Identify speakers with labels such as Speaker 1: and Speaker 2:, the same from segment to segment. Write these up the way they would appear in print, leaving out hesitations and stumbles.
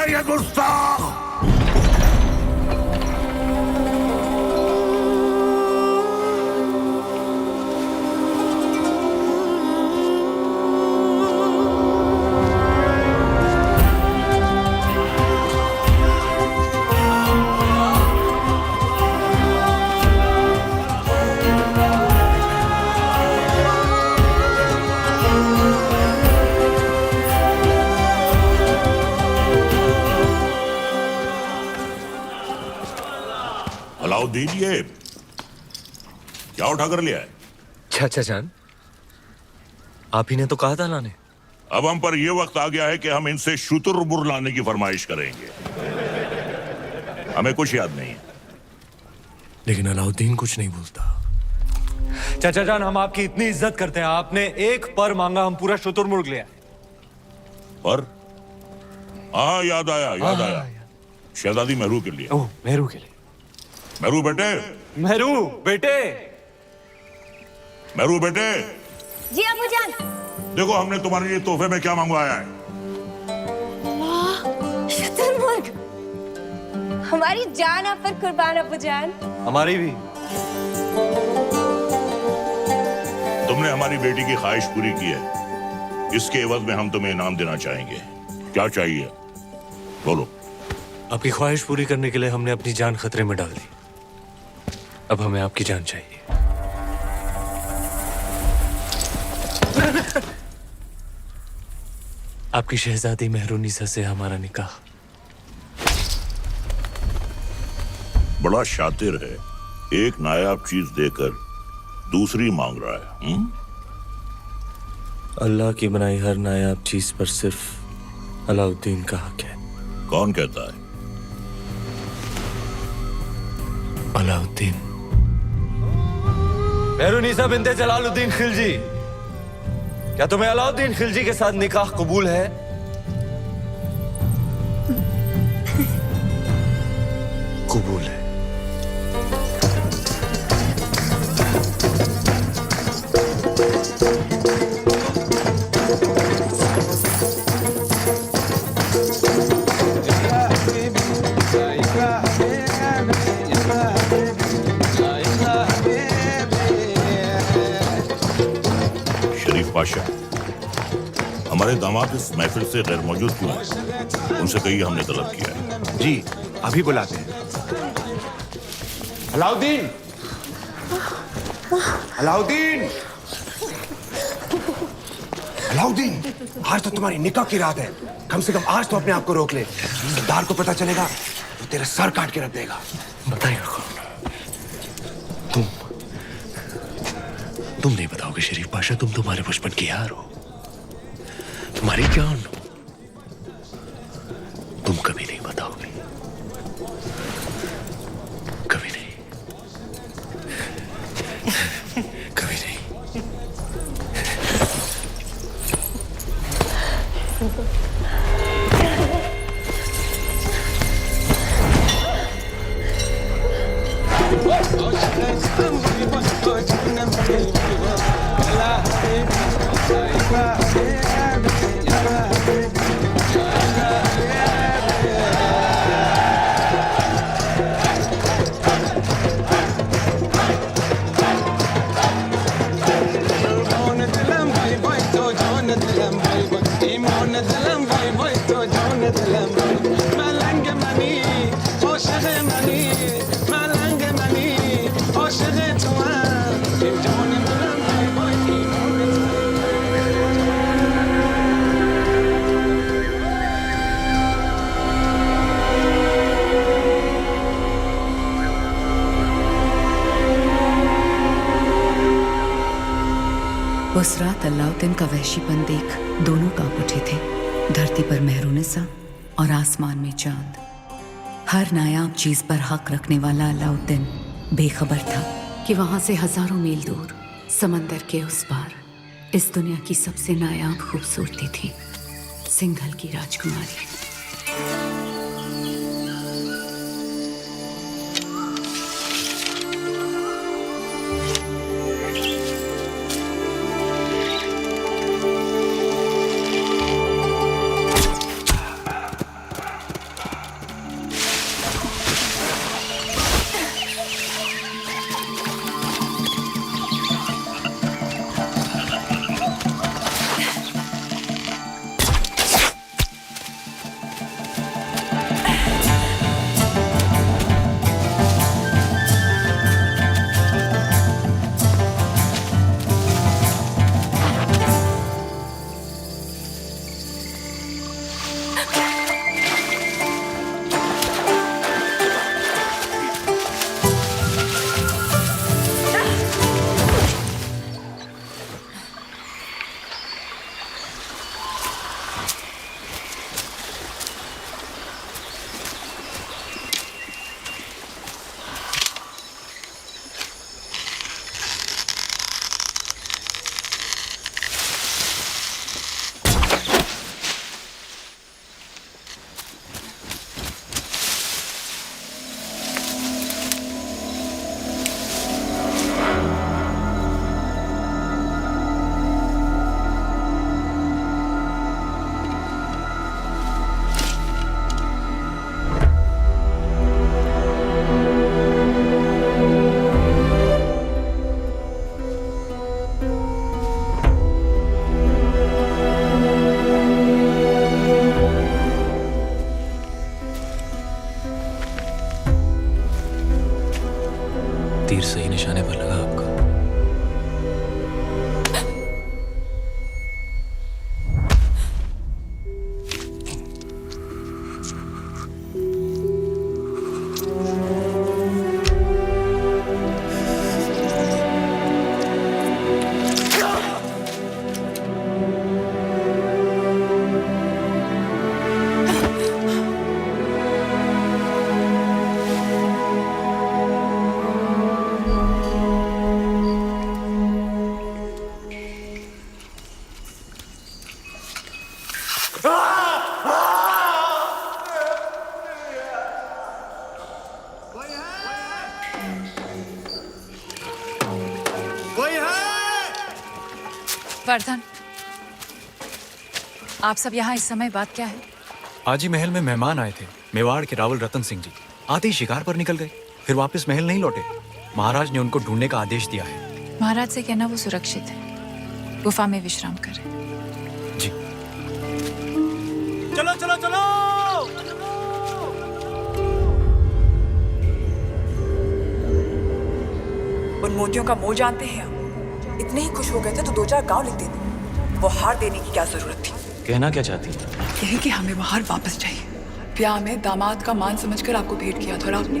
Speaker 1: ये गुस्ताख!
Speaker 2: अलाउद्दीन, ये क्या उठा कर लिया है?
Speaker 3: चाचा जान, आप ही ने तो कहा था लाने।
Speaker 2: अब हम पर यह वक्त आ गया है कि हम इनसे शुतुरमुर्ग लाने की फरमाइश करेंगे। हमें कुछ याद नहीं है।
Speaker 3: लेकिन अलाउद्दीन कुछ नहीं बोलता। चाचा जान, हम आपकी इतनी इज्जत करते हैं, आपने एक पर मांगा, हम पूरा शुतुरमुर्ग लिया।
Speaker 2: पर हाँ, याद आया। शहजादी मेहरू के लिए।
Speaker 3: ओह, मेहरू के लिए।
Speaker 2: मेहरू बेटे,
Speaker 3: मेहरू बेटे,
Speaker 2: मेहरू बेटे,
Speaker 4: जी अबूजान।
Speaker 2: देखो हमने तुम्हारे लिए तोहफे में क्या मंगवाया है।
Speaker 4: वाह, शुतुरमुर्ग! हमारी जान आप पर कुर्बान अबूजान।
Speaker 3: हमारी भी।
Speaker 2: तुमने हमारी बेटी की ख्वाहिश पूरी की है, इसके एवज में हम तुम्हें इनाम देना चाहेंगे। क्या चाहिए बोलो।
Speaker 3: आपकी ख्वाहिश पूरी करने के लिए हमने अपनी जान खतरे में डाल दी। अब हमें आपकी जान चाहिए। आपकी शहजादी मेहरुनिसा से हमारा निकाह।
Speaker 2: बड़ा शातिर है, एक नायाब चीज देकर दूसरी मांग रहा है।
Speaker 3: अल्लाह की बनाई हर नायाब चीज पर सिर्फ अलाउद्दीन का हक है।
Speaker 2: कौन कहता है?
Speaker 3: अलाउद्दीन। मेहरुनिसा बिन्ते जलालुद्दीन खिलजी, क्या तुम्हें अलाउद्दीन खिलजी के साथ निकाह कबूल है? कबूल है।
Speaker 2: पाशा, हमारे दामाद इस महफिल से गैर मौजूद क्यों हैं? उनसे कहिए हमने तलब किया है।
Speaker 5: जी, अभी बुलाते हैं। अलाउद्दीन! अलाउद्दीन! अलाउद्दीन! आज तो तुम्हारी निकाह की रात है। कम से कम आज तो अपने आप को रोक ले। सरदार को पता चलेगा तो तेरा सर काट के रख देगा।
Speaker 3: बताइए तुम नहीं बताओगे शरीफ पाशा? तुम तुम्हारे बचपन की यार हो, तुम्हारी जान हो। तुम कभी नहीं बताओगे, कभी नहीं, कभी नहीं।
Speaker 6: उस रात अलाउद्दीन का वहशीपन देख दोनों कांप उठे थे। धरती पर मेहरुनिसा और आसमान में चांद। हर नायाब चीज पर हक रखने वाला अलाउद्दीन बेखबर था कि वहां से हजारों मील दूर समंदर के उस पार इस दुनिया की सबसे नायाब खूबसूरती थी, सिंघल की राजकुमारी।
Speaker 3: तीर सही निशाने पर लगा आपका।
Speaker 1: वर्धन, आप सब यहाँ इस समय बात क्या है?
Speaker 3: आज ही महल में मेहमान आए थे, मेवाड़ के रावल रतन सिंह जी। आते ही शिकार पर निकल गए, फिर वापस महल नहीं लौटे। महाराज ने उनको ढूंढने का आदेश दिया है।
Speaker 1: महाराज से कहना वो सुरक्षित है, गुफा में विश्राम करें।
Speaker 3: जी। चलो चलो चलो।
Speaker 7: उन मोतियों का मोल जानते हैं आप? इतने ही खुश हो गए थे तो 2-4 गांव लिख देते। वो हार देने की क्या जरूरत थी?
Speaker 3: कहना क्या चाहती हैं?
Speaker 7: यही कि हमें वो हार वापस चाहिए। ब्याह में दामाद का मान समझकर आपको भेंट किया था और आपने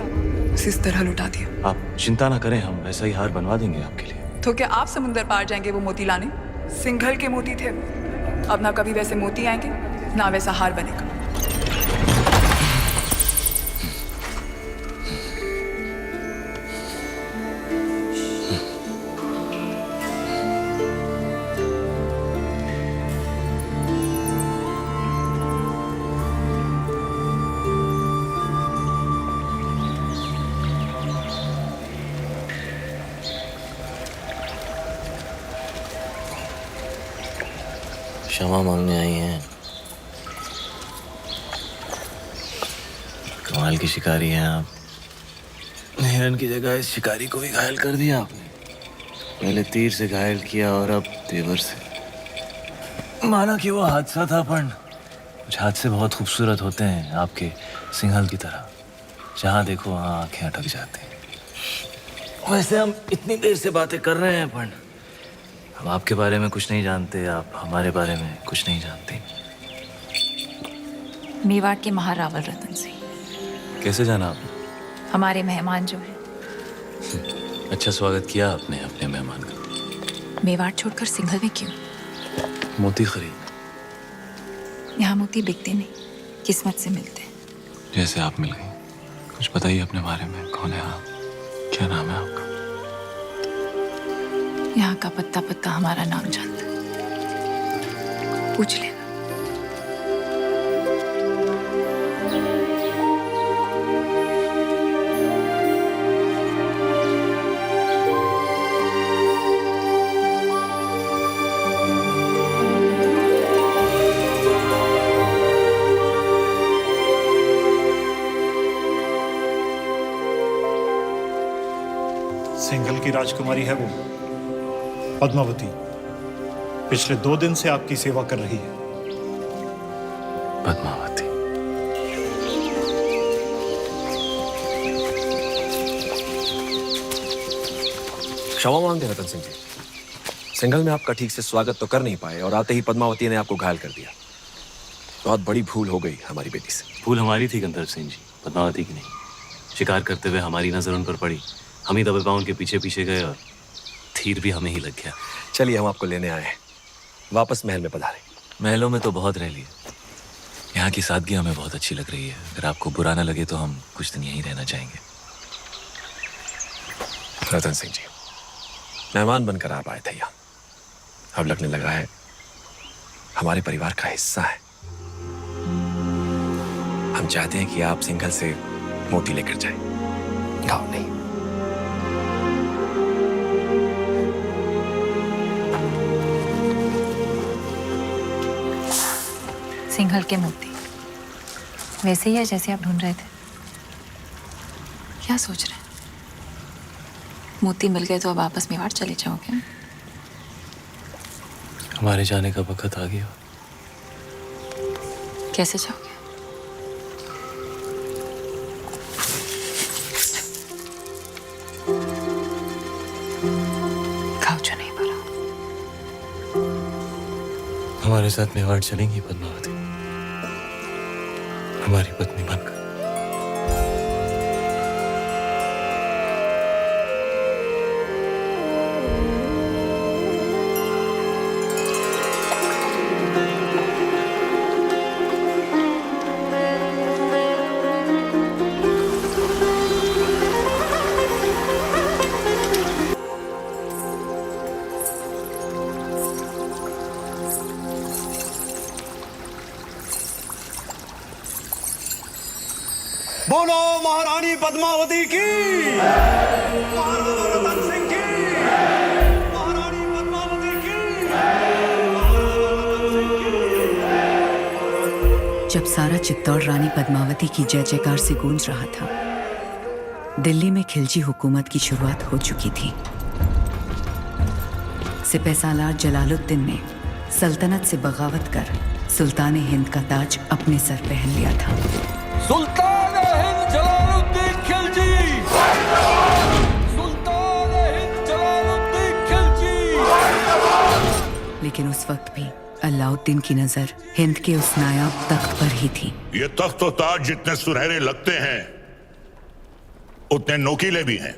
Speaker 7: उसे इस तरह लुटा दिया।
Speaker 3: आप चिंता ना करें, हम वैसा ही हार बनवा देंगे आपके लिए।
Speaker 7: तो क्या आप समुंदर पार जाएंगे वो मोती लाने? सिंघल के मोती थे। अब ना कभी वैसे मोती आएंगे ना वैसा हार बनेगा।
Speaker 8: क्षमा मांगने आई हैं। कमाल की शिकारी हैं आप। हिरन की जगह इस शिकारी को भी घायल कर दिया आपने। पहले तीर से घायल किया और अब तेवर से। माना कि वो हादसा था, पर कुछ हादसे बहुत खूबसूरत होते हैं आपके सिंघल की तरह। जहाँ देखो वहाँ आंखें अटक जाती हैं। वैसे हम इतनी देर से बातें कर रहे हैं, पर हम आपके बारे में कुछ नहीं जानते, आप हमारे बारे में कुछ नहीं जानते।
Speaker 1: मेवाड़ के महारावल रतन सिंह।
Speaker 3: कैसे जाना आपने?
Speaker 1: हमारे मेहमान जो है।
Speaker 3: अच्छा स्वागत किया आपने अपने मेहमान का।
Speaker 1: मेवाड़ छोड़कर सिंघल में क्यों?
Speaker 3: मोती खरीद।
Speaker 1: यहाँ मोती बिकते नहीं, किस्मत से मिलते हैं।
Speaker 3: जैसे आप मिल गई। कुछ बताइए अपने बारे में, कौन है आप, क्या नाम है आपका?
Speaker 1: यहाँ का पत्ता पत्ता हमारा नाम जानता है, पूछ लेना।
Speaker 9: सिंघल की राजकुमारी है वो पद्मावती। पिछले 2 दिन से आपकी सेवा कर रही है।
Speaker 3: पद्मावती।
Speaker 10: क्षमा मांगते रतन सिंह जी, सिंघल में आपका ठीक से स्वागत तो कर नहीं पाए और आते ही पद्मावती ने आपको घायल कर दिया। बहुत बड़ी भूल हो गई हमारी बेटी से।
Speaker 8: भूल हमारी थी गंधर्व सिंह जी, पद्मावती की नहीं। शिकार करते हुए हमारी नजर उन पर पड़ी, हम ही दबे पांव उनके पीछे पीछे गए और तीर भी हमें ही लग गया।
Speaker 10: चलिए हम आपको लेने आए हैं, वापस महल में पधारें।
Speaker 8: महलों में तो बहुत रह लिए, यहाँ की सादगी हमें बहुत अच्छी लग रही है। अगर आपको बुरा ना लगे तो हम कुछ दिन यहीं रहना चाहेंगे।
Speaker 10: रतन सिंह जी, मेहमान बनकर आप आए थे यहाँ, अब लगने लगा है हमारे परिवार का हिस्सा है। हम चाहते हैं कि आप सिंघल से मोती लेकर जाएं, गाँव नहीं।
Speaker 1: सिंघल के मोती वैसे ही है जैसे आप ढूंढ रहे थे? क्या सोच रहे हैं? मोती मिल गए तो अब वापस मेवाड़ चले जाओगे?
Speaker 8: हमारे जाने का वक्त आ गया।
Speaker 1: कैसे जाओगे?
Speaker 3: हमारे साथ मेवाड़ चलेंगी पद्मावती, हमारी पत्नी बनकर।
Speaker 11: बोलो महारानी पद्मावती की, महाराजा रतन सिंह की, महारानी पद्मावती की, महाराजा रतन सिंह की।
Speaker 6: जब सारा चित्तौड़ रानी पद्मावती की जय जयकार से गूंज रहा था, दिल्ली में खिलजी हुकूमत की शुरुआत हो चुकी थी। सिपहसालार जलालुद्दीन ने सल्तनत से बगावत कर सुल्तान हिंद का ताज अपने सर पहन लिया था।
Speaker 11: सुल्तान हिंद जलालुद्दीन खिलजी, सुल्तान हिंद जलालुद्दीन खिलजी।
Speaker 6: लेकिन उस वक्त भी अलाउद्दीन की नजर हिंद के उस नायाब तख्त पर ही थी।
Speaker 2: ये तख्त और ताज जितने सुनहरे लगते हैं उतने नोकीले भी हैं।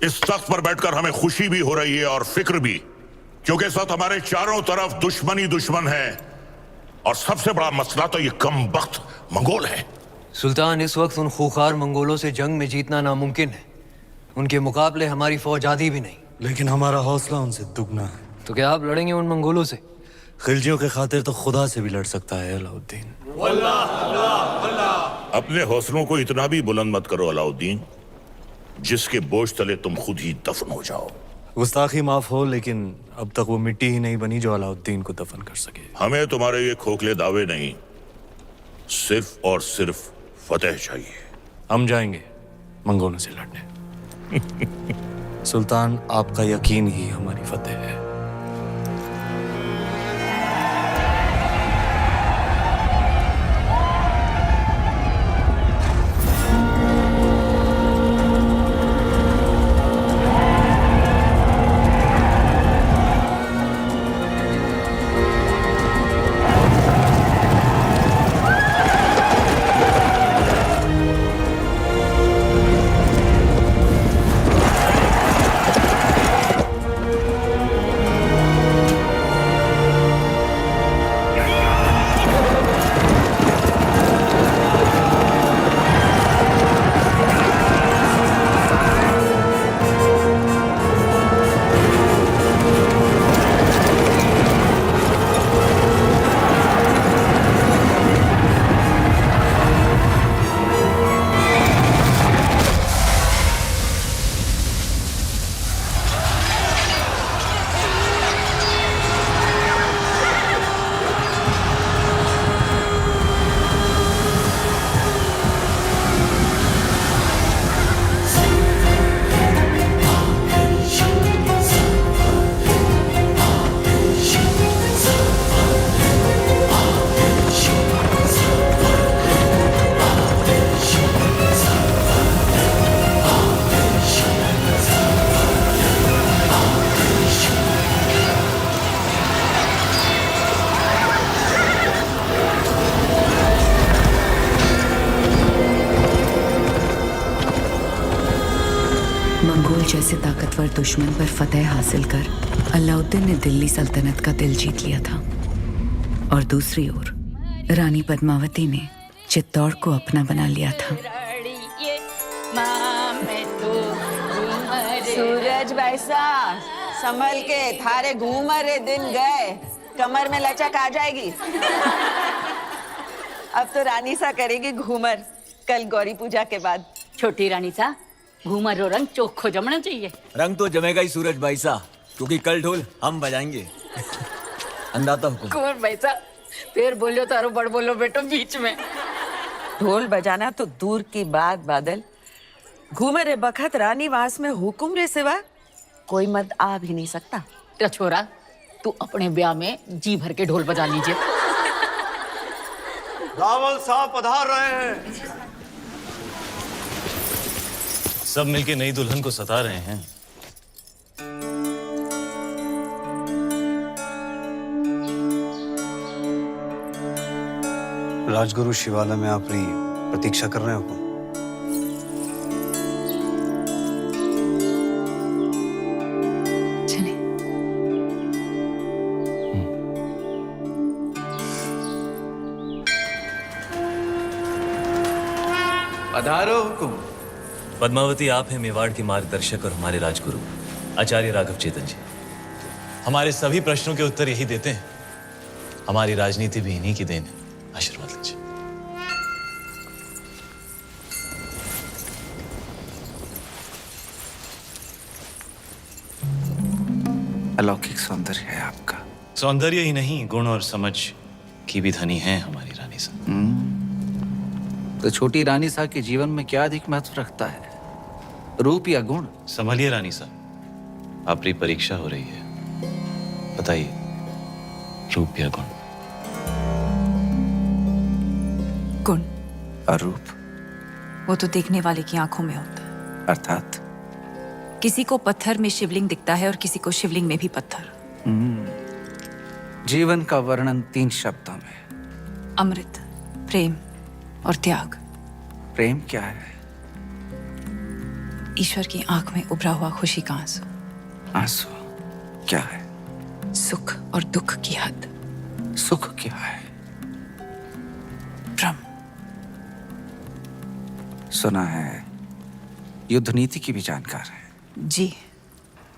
Speaker 2: इस तख्त पर बैठकर हमें खुशी भी हो रही है और फिक्र भी, क्योंकि इस वक्त हमारे चारों तरफ दुश्मन ही दुश्मन है और सबसे बड़ा मसला तो ये कम वक्त मंगोल है।
Speaker 3: सुल्तान, इस वक्त उन खूंखार मंगोलों से जंग में जीतना नामुमकिन है। उनके मुकाबले हमारी फौज आधी भी नहीं।
Speaker 9: लेकिन हमारा हौसला उनसे दुगना है।
Speaker 3: तो क्या आप लड़ेंगे उन मंगोलों से?
Speaker 9: खिलजियों के खातिर तो खुदा से भी लड़ सकता है अलाउद्दीन।
Speaker 2: अपने हौसलों को इतना भी बुलंद मत करो अलाउद्दीन, जिसके बोझ तले तुम खुद ही दफन हो जाओ।
Speaker 9: गुस्ताखी माफ हो, लेकिन अब तक वो मिट्टी ही नहीं बनी जो अलाउद्दीन को दफन कर सके।
Speaker 2: हमें तुम्हारे ये खोखले दावे नहीं, सिर्फ और सिर्फ फतेह चाहिए।
Speaker 9: हम जाएंगे मंगोलों से लड़ने। सुल्तान, आपका यकीन ही हमारी फतेह है।
Speaker 6: मंगोल जैसे ताकतवर दुश्मन पर फतेह हासिल कर अलाउद्दीन ने दिल्ली सल्तनत का दिल जीत लिया था और दूसरी ओर रानी पद्मावती ने चित्तौड़ को अपना बना लिया था।
Speaker 12: सूरज बैसा संभल के, थारे घूमरे दिन गए, कमर में लचक आ जाएगी। अब तो रानी सा करेगी घूमर, कल गौरी पूजा के बाद।
Speaker 13: छोटी रानी सा घूमर रो रंग चोखो जमना चाहिए।
Speaker 8: रंग तो जमेगा ही सूरज भाई सा, क्योंकि कल ढोल हम बजाएंगे। अंदाता हुकुम।
Speaker 13: कुंवर भाई सा फिर बोलो तारो बड़ बोलो बेटो बीच में।
Speaker 12: ढोल बजाना तो दूर की बात बादल, घूमरे बखत रानी वास में हुकुम रे सिवा कोई मत आ भी नहीं सकता।
Speaker 13: तो छोरा तू अपने ब्याह में जी भर के ढोल बजा लीजिए।
Speaker 11: रावल साहब पधार रहे हैं।
Speaker 9: सब मिलके नई दुल्हन को सता रहे हैं। राजगुरु शिवालय में अपनी प्रतीक्षा कर रहे हो हुकुम?
Speaker 1: चले।
Speaker 8: पधारो हुकुम।
Speaker 10: पद्मावती, आप हैं मेवाड़ के मार्गदर्शक और हमारे राजगुरु आचार्य राघव चेतन जी। हमारे सभी प्रश्नों के उत्तर यही देते हैं। हमारी राजनीति भी इन्हीं की देन है। आशीर्वाद लीजिए।
Speaker 8: अलौकिक सौंदर्य है आपका।
Speaker 10: सौंदर्य ही नहीं, गुण और समझ की भी धनी है हमारी रानी साहब।
Speaker 8: तो छोटी रानी साहब के जीवन में क्या अधिक महत्व रखता है, रूप या गुण?
Speaker 10: संभलिए रानी साहब, आपकी परीक्षा हो रही है। बताइए, रूप या गुण?
Speaker 1: गुण।
Speaker 8: और रूप?
Speaker 1: वो तो देखने वाले की आंखों में होता है।
Speaker 8: अर्थात
Speaker 1: किसी को पत्थर में शिवलिंग दिखता है और किसी को शिवलिंग में भी पत्थर।
Speaker 8: जीवन का वर्णन 3 शब्दों में:
Speaker 1: अमृत, प्रेम और त्याग।
Speaker 8: प्रेम क्या है?
Speaker 1: ईश्वर की आंख में उभरा हुआ खुशी का आंसू।
Speaker 8: आंसू क्या है?
Speaker 1: सुख और दुख की हद।
Speaker 8: सुख क्या है?
Speaker 1: ब्रह्म।
Speaker 8: सुना है युद्ध नीति की भी जानकार है।
Speaker 1: जी।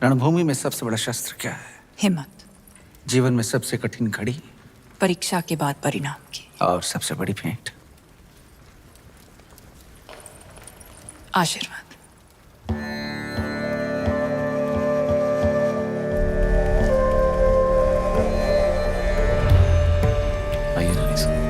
Speaker 8: रणभूमि में सबसे बड़ा शस्त्र क्या है?
Speaker 1: हिम्मत।
Speaker 8: जीवन में सबसे कठिन घड़ी?
Speaker 1: परीक्षा के बाद परिणाम की।
Speaker 8: और सबसे बड़ी भेंट?
Speaker 1: आशीर्वाद।
Speaker 10: आइए रानी साहब।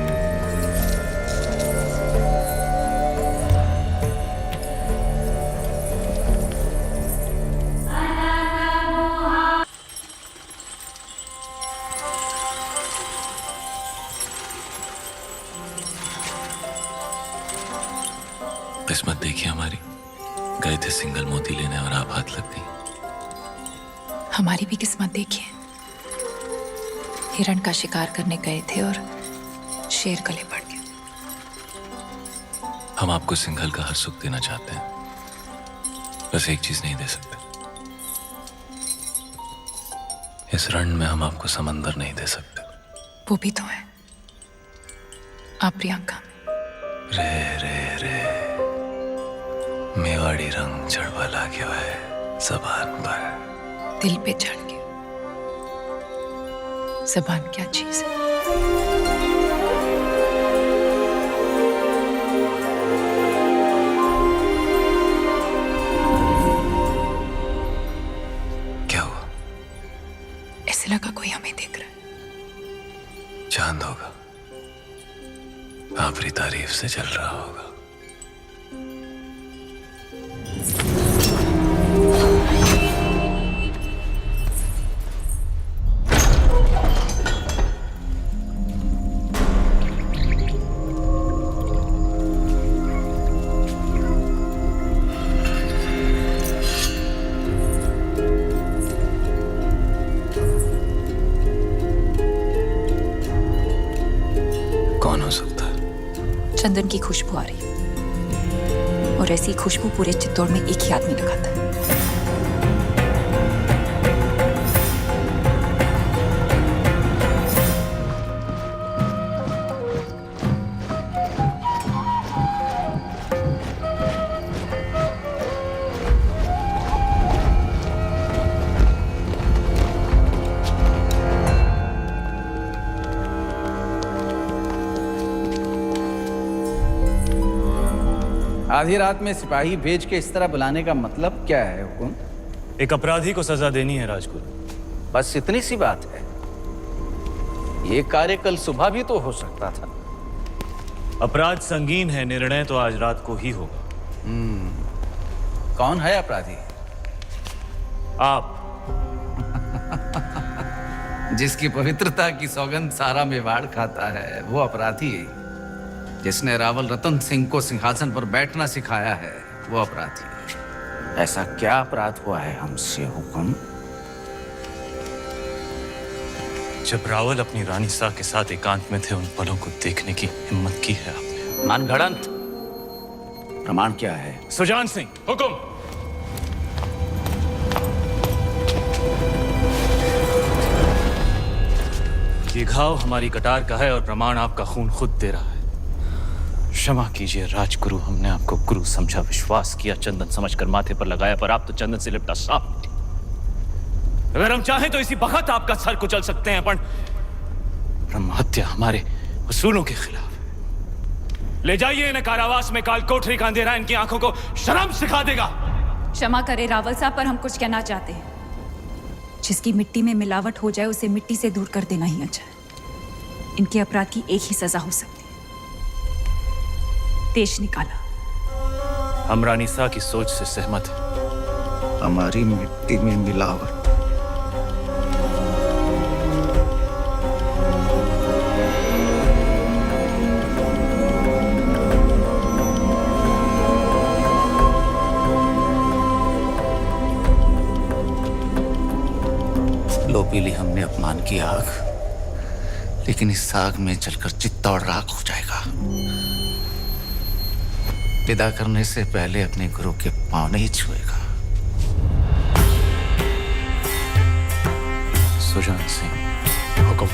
Speaker 10: किस्मत देखिए हमारी, गए थे सिंगल मोती लेने और आप हाथ लग गई।
Speaker 1: हमारी भी किस्मत देखिए, हिरण का शिकार करने गए थे और शेर गले पड़ गया।
Speaker 10: हम आपको सिंघल का हर सुख देना चाहते हैं, बस एक चीज नहीं दे सकते। इस रण में हम आपको समंदर नहीं दे सकते।
Speaker 1: वो भी तो है आप प्रियंका।
Speaker 10: रे रे रे मेवाड़ी रंग चढ़वा ला गया है जबान पर।
Speaker 1: दिल पे चढ़ गया। जबान क्या चीज है?
Speaker 10: क्या हुआ?
Speaker 1: ऐसे लगा कोई हमें देख रहा है।
Speaker 10: चांद होगा, आपकी तारीफ से जल रहा होगा। कौन हो सकता है?
Speaker 1: चंदन की खुशबू आ रही है और ऐसी खुशबू पूरे चित्तौड़ में एक ही आदमी लगाता है।
Speaker 8: आधी रात में सिपाही भेज के इस तरह बुलाने का मतलब क्या है हुकुम?
Speaker 3: एक अपराधी को सजा देनी है राजगुरु।
Speaker 8: बस इतनी सी बात है। ये कार्य कल सुबह भी तो हो सकता था।
Speaker 3: अपराध संगीन है, निर्णय तो आज रात को ही होगा।
Speaker 8: कौन है अपराधी?
Speaker 3: आप।
Speaker 8: जिसकी पवित्रता की सौगंध सारा मेवाड़ खाता है वो अपराधी। जिसने रावल रतन सिंह को सिंहासन पर बैठना सिखाया है वो अपराधी। ऐसा क्या अपराध हुआ है हमसे हुकुम?
Speaker 10: जब रावल अपनी रानी सा के साथ एकांत में थे, उन पलों को देखने की हिम्मत की है आपने।
Speaker 8: मनगढ़ंत प्रमाण क्या है?
Speaker 10: सुजान सिंह, हुक्म। ये घाव हमारी कटार का है और प्रमाण आपका खून खुद दे रहा है। क्षमा कीजिए राजगुरु, हमने आपको गुरु समझा, विश्वास किया, चंदन समझकर माथे पर लगाया, पर आप तो चंदन से लिपटा सांप निकले। अगर हम चाहें तो इसी वक्त आपका सर कुचल सकते हैं, पर ब्रह्म हत्या हमारे उसूलों के खिलाफ है। ले जाइए इन्हें कारावास में, काल कोठरी का अंधेरा इनकी आंखों को शर्म सिखा देगा।
Speaker 1: क्षमा करें रावल साहब, पर हम कुछ कहना चाहते हैं। जिसकी मिट्टी में मिलावट हो जाए उसे मिट्टी से दूर कर देना ही अच्छा है। इनके अपराध की एक ही सजा हो सकती है, देश निकाला।
Speaker 10: हम रानी सा की सोच से सहमत हैं।
Speaker 5: हमारी मिट्टी में मिलावट।
Speaker 8: लो पी ली हमने अपमान की आग, लेकिन इस आग में जलकर चित्ता और राख हो जाएगा। विदा करने से पहले अपने गुरु के पांव नहीं छुएगा।
Speaker 10: सुजान सिंह, हुक्म।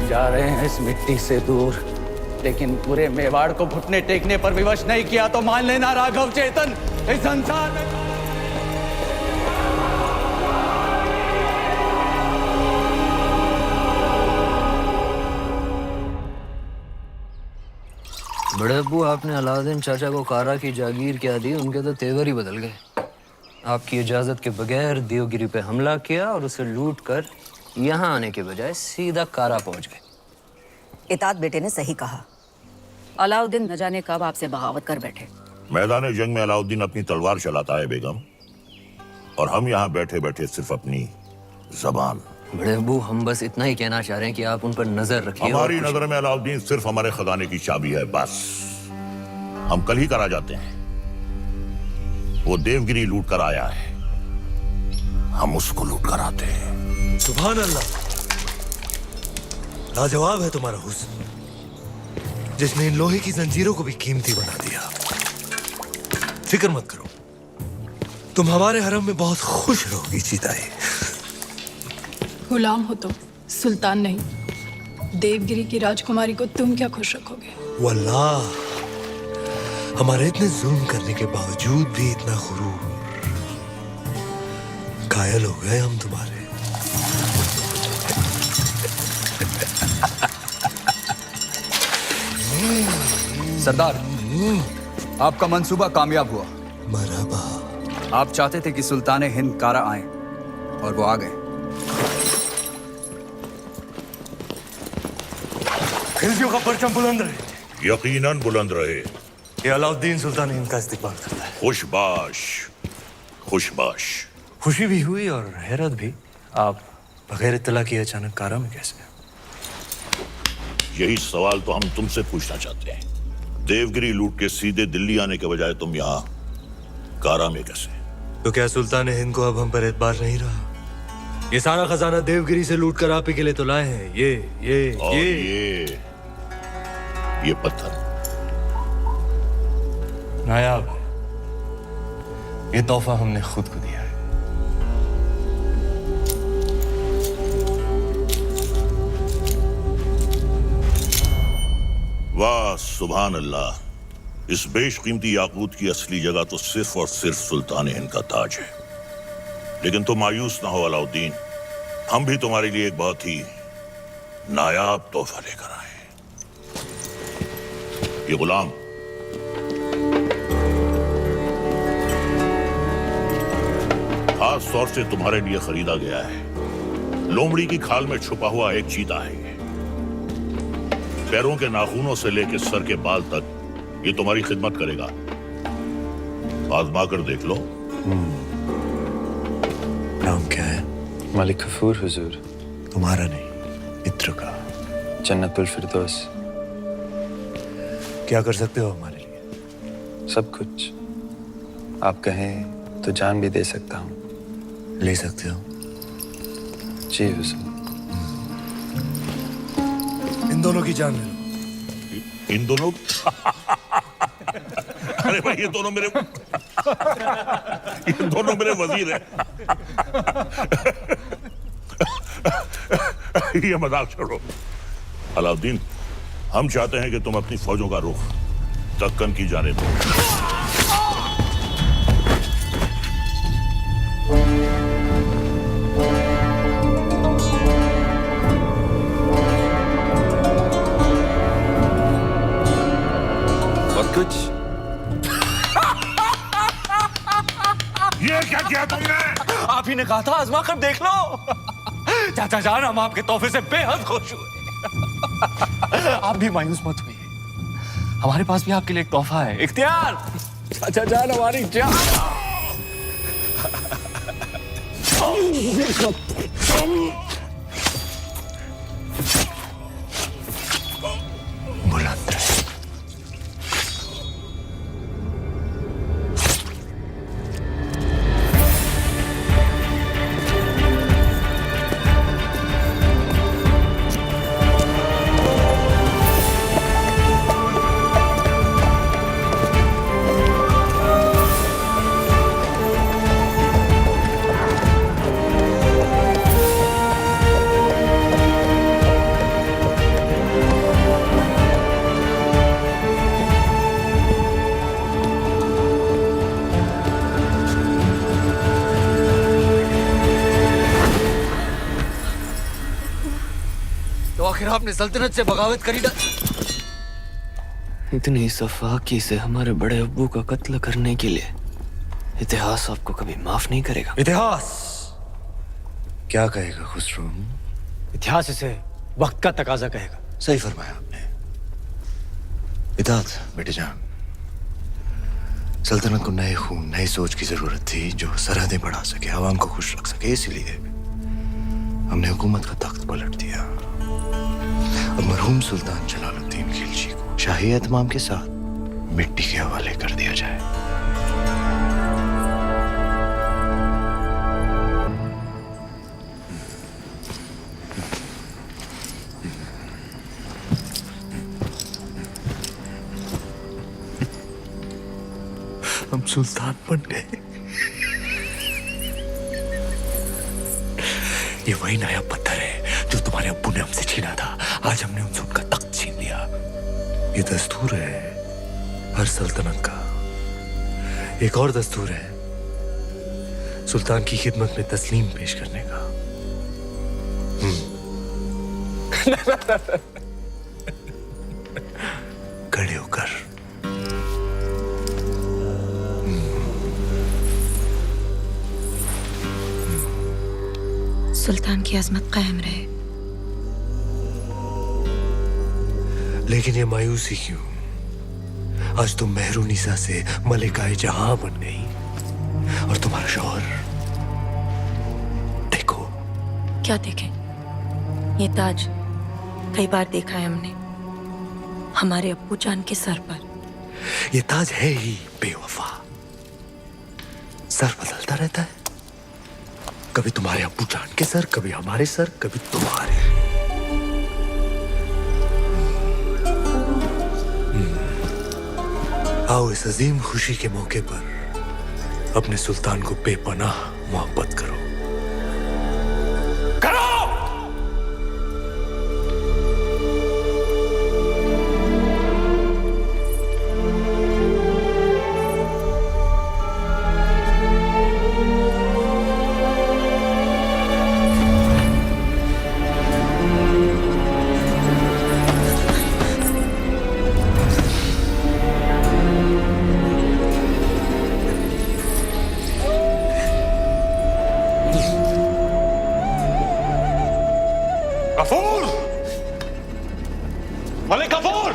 Speaker 8: जा रहे हैं इस मिट्टी से दूर, लेकिन पूरे मेवाड़ को घुटने टेकने पर विवश नहीं किया तो मान लेना राघव चेतन इस संसार में।
Speaker 14: बड़े अब्बू, आपने अलाउद्दीन चाचा को कारा की जागीर क्या दी, उनके तो तेवर ही बदल गए। आपकी इजाजत के बगैर देवगिरी पे हमला किया और उसे लूट कर यहाँ आने के बजाय सीधा कारा पहुंच गए।
Speaker 6: इतात बेटे ने सही कहा। अलाउद्दीन न जाने कब आपसे बगावत कर बैठे।
Speaker 2: मैदान जंग में अलाउद्दीन अपनी तलवार चलाता है बेगम, और हम यहाँ बैठे बैठे सिर्फ अपनी जबान।
Speaker 14: बड़े अब्बू, हम बस इतना ही कहना चाह रहे हैं कि आप उन पर नजर रखिए।
Speaker 2: हमारी नजर में अलाउद्दीन सिर्फ हमारे खजाने की चाबी है, बस। हम कल ही करा जाते हैं। वो देवगिरी लूट कर आया है, हम उसको लूट कर आते हैं।
Speaker 3: सुभान अल्लाह, लाजवाब है तुम्हारा हुस्न, जिसने इन लोहे की जंजीरों को भी कीमती बना दिया। फिक्र मत करो, तुम हमारे हरम में बहुत खुश रहोगी जीताई।
Speaker 15: गुलाम हो तुम, सुल्तान नहीं। देवगिरी की राजकुमारी को तुम क्या खुश रखोगे?
Speaker 3: वल्लाह, हमारे इतने जुल्म करने के बावजूद भी इतना गुरूर। कायल हो गए हम तुम्हारे।
Speaker 16: सरदार, आपका मंसूबा कामयाब हुआ।
Speaker 3: मरहबा।
Speaker 16: आप चाहते थे कि सुल्तान हिंद कारा आए, और वो आ गए।
Speaker 3: खिलजियों का परचम बुलंद रहे।
Speaker 2: यकीनन बुलंद रहे।
Speaker 3: ये अलाउद्दीन सुल्तान हिंद का इस्तेमाल करता है।
Speaker 2: खुशबाश, खुशबाश।
Speaker 3: खुशी भी हुई और हैरत भी। आप बगैर इत्तला किए अचानक कारा में कैसे?
Speaker 2: यही सवाल तो हम तुमसे पूछना चाहते हैं। देवगिरी लूट के सीधे दिल्ली आने के बजाय तुम यहाँ कारा में कैसे?
Speaker 3: तो क्या सुल्तान हिंद को अब हम पर एतबार नहीं रहा? ये सारा खजाना देवगिरी से लूट कर आप ही के लिए तो लाए हैं।
Speaker 2: ये पत्थर
Speaker 3: नायाब है। ये तोहफा हमने खुद को दिया है।
Speaker 2: वाह सुभान अल्लाह, इस बेशकीमती याकूत की असली जगह तो सिर्फ और सिर्फ सुल्तान हिंद का ताज है। लेकिन तुम मायूस ना हो अलाउद्दीन, हम भी तुम्हारे लिए एक बहुत ही नायाब तोहफा लेकर आए। ये गुलाम खास तौर से तुम्हारे लिए खरीदा गया है। लोमड़ी की खाल में छुपा हुआ एक चीता है ये। पैरों के नाखूनों से लेकर सर के बाल तक ये तुम्हारी खिदमत करेगा। आजमा कर देख लो।
Speaker 3: नाम क्या है?
Speaker 17: मलिक गफूर हुजूर।
Speaker 3: तुम्हारा नहीं, मित्र का।
Speaker 17: जन्नतुल फिरदौस।
Speaker 3: क्या कर सकते हो हमारे लिए?
Speaker 17: सब कुछ। आप कहें तो जान भी दे सकता हूँ।
Speaker 3: ले सकते हो?
Speaker 17: जी हुजूर।
Speaker 3: इन दोनों की जान ले लो।
Speaker 2: इन दोनों? अरे भाई ये दोनों मेरे वजीर हैं। ये मजाक छोड़ो। अलाउद्दीन, हम चाहते हैं कि तुम अपनी फौजों का रुख दक्कन की जानिब दो।
Speaker 17: और कुछ?
Speaker 2: ये क्या किया तुमने?
Speaker 8: आप ही ने कहा था आजमा कर देख लो। चाचा जान, हम आपके तोहफे से बेहद खुश हुए। आप भी मायूस मत हुए, हमारे पास भी आपके लिए एक तोहफा है। इख्तियार, चाचा जान हमारी जान।
Speaker 3: बुलंद रहे।
Speaker 14: तो आखिर आपने सल्तनत से बगावत करी ना? इतनी सफाकी से हमारे बड़े अब्बू का कत्ल करने के लिए इतिहास आपको कभी माफ नहीं करेगा।
Speaker 3: इतिहास क्या कहेगा खुसरो?
Speaker 14: इतिहास इसे वक्त का तकाजा कहेगा।
Speaker 3: सही फरमाया आपने। इताअत बेटे जान। सल्तनत को नए खून, नई सोच की जरूरत थी जो सरहदें बढ़ा सके, आवाम को खुश रख सके। इसीलिए हमने हुकूमत का तख्त पलट दिया। अब मरहूम सुल्तान जलालुद्दीन खिलजी को शाही एहतमाम के साथ मिट्टी के हवाले कर दिया जाए। हम सुल्तान बन गए। ये वही नया पत्थर है जो तुम्हारे अब्बू ने हमसे छीना था। आज हमने उनसे उनका तख्त छीन लिया। ये दस्तूर है हर सल्तनत का। एक और दस्तूर है सुल्तान की खिदमत में तस्लीम पेश करने का। खड़े होकर।
Speaker 18: सुल्तान की अजमत कायम रहे।
Speaker 3: लेकिन ये मायूसी क्यों? आज तुम मेहरुनिसा से मलिकाए जहां बन गई और तुम्हारा शौहर देखो।
Speaker 18: क्या देखें? ये ताज कई बार देखा है हमने हमारे अब्बू जान के सर पर।
Speaker 3: ये ताज है ही बेवफा। सर बदलता रहता है, कभी तुम्हारे अब्बू जान के सर, कभी हमारे सर, कभी तुम्हारे। आओ इस अजीम खुशी के मौके पर अपने सुल्तान को बेपनाह मोहब्बत करो।
Speaker 11: गफूर! मलिक गफूर!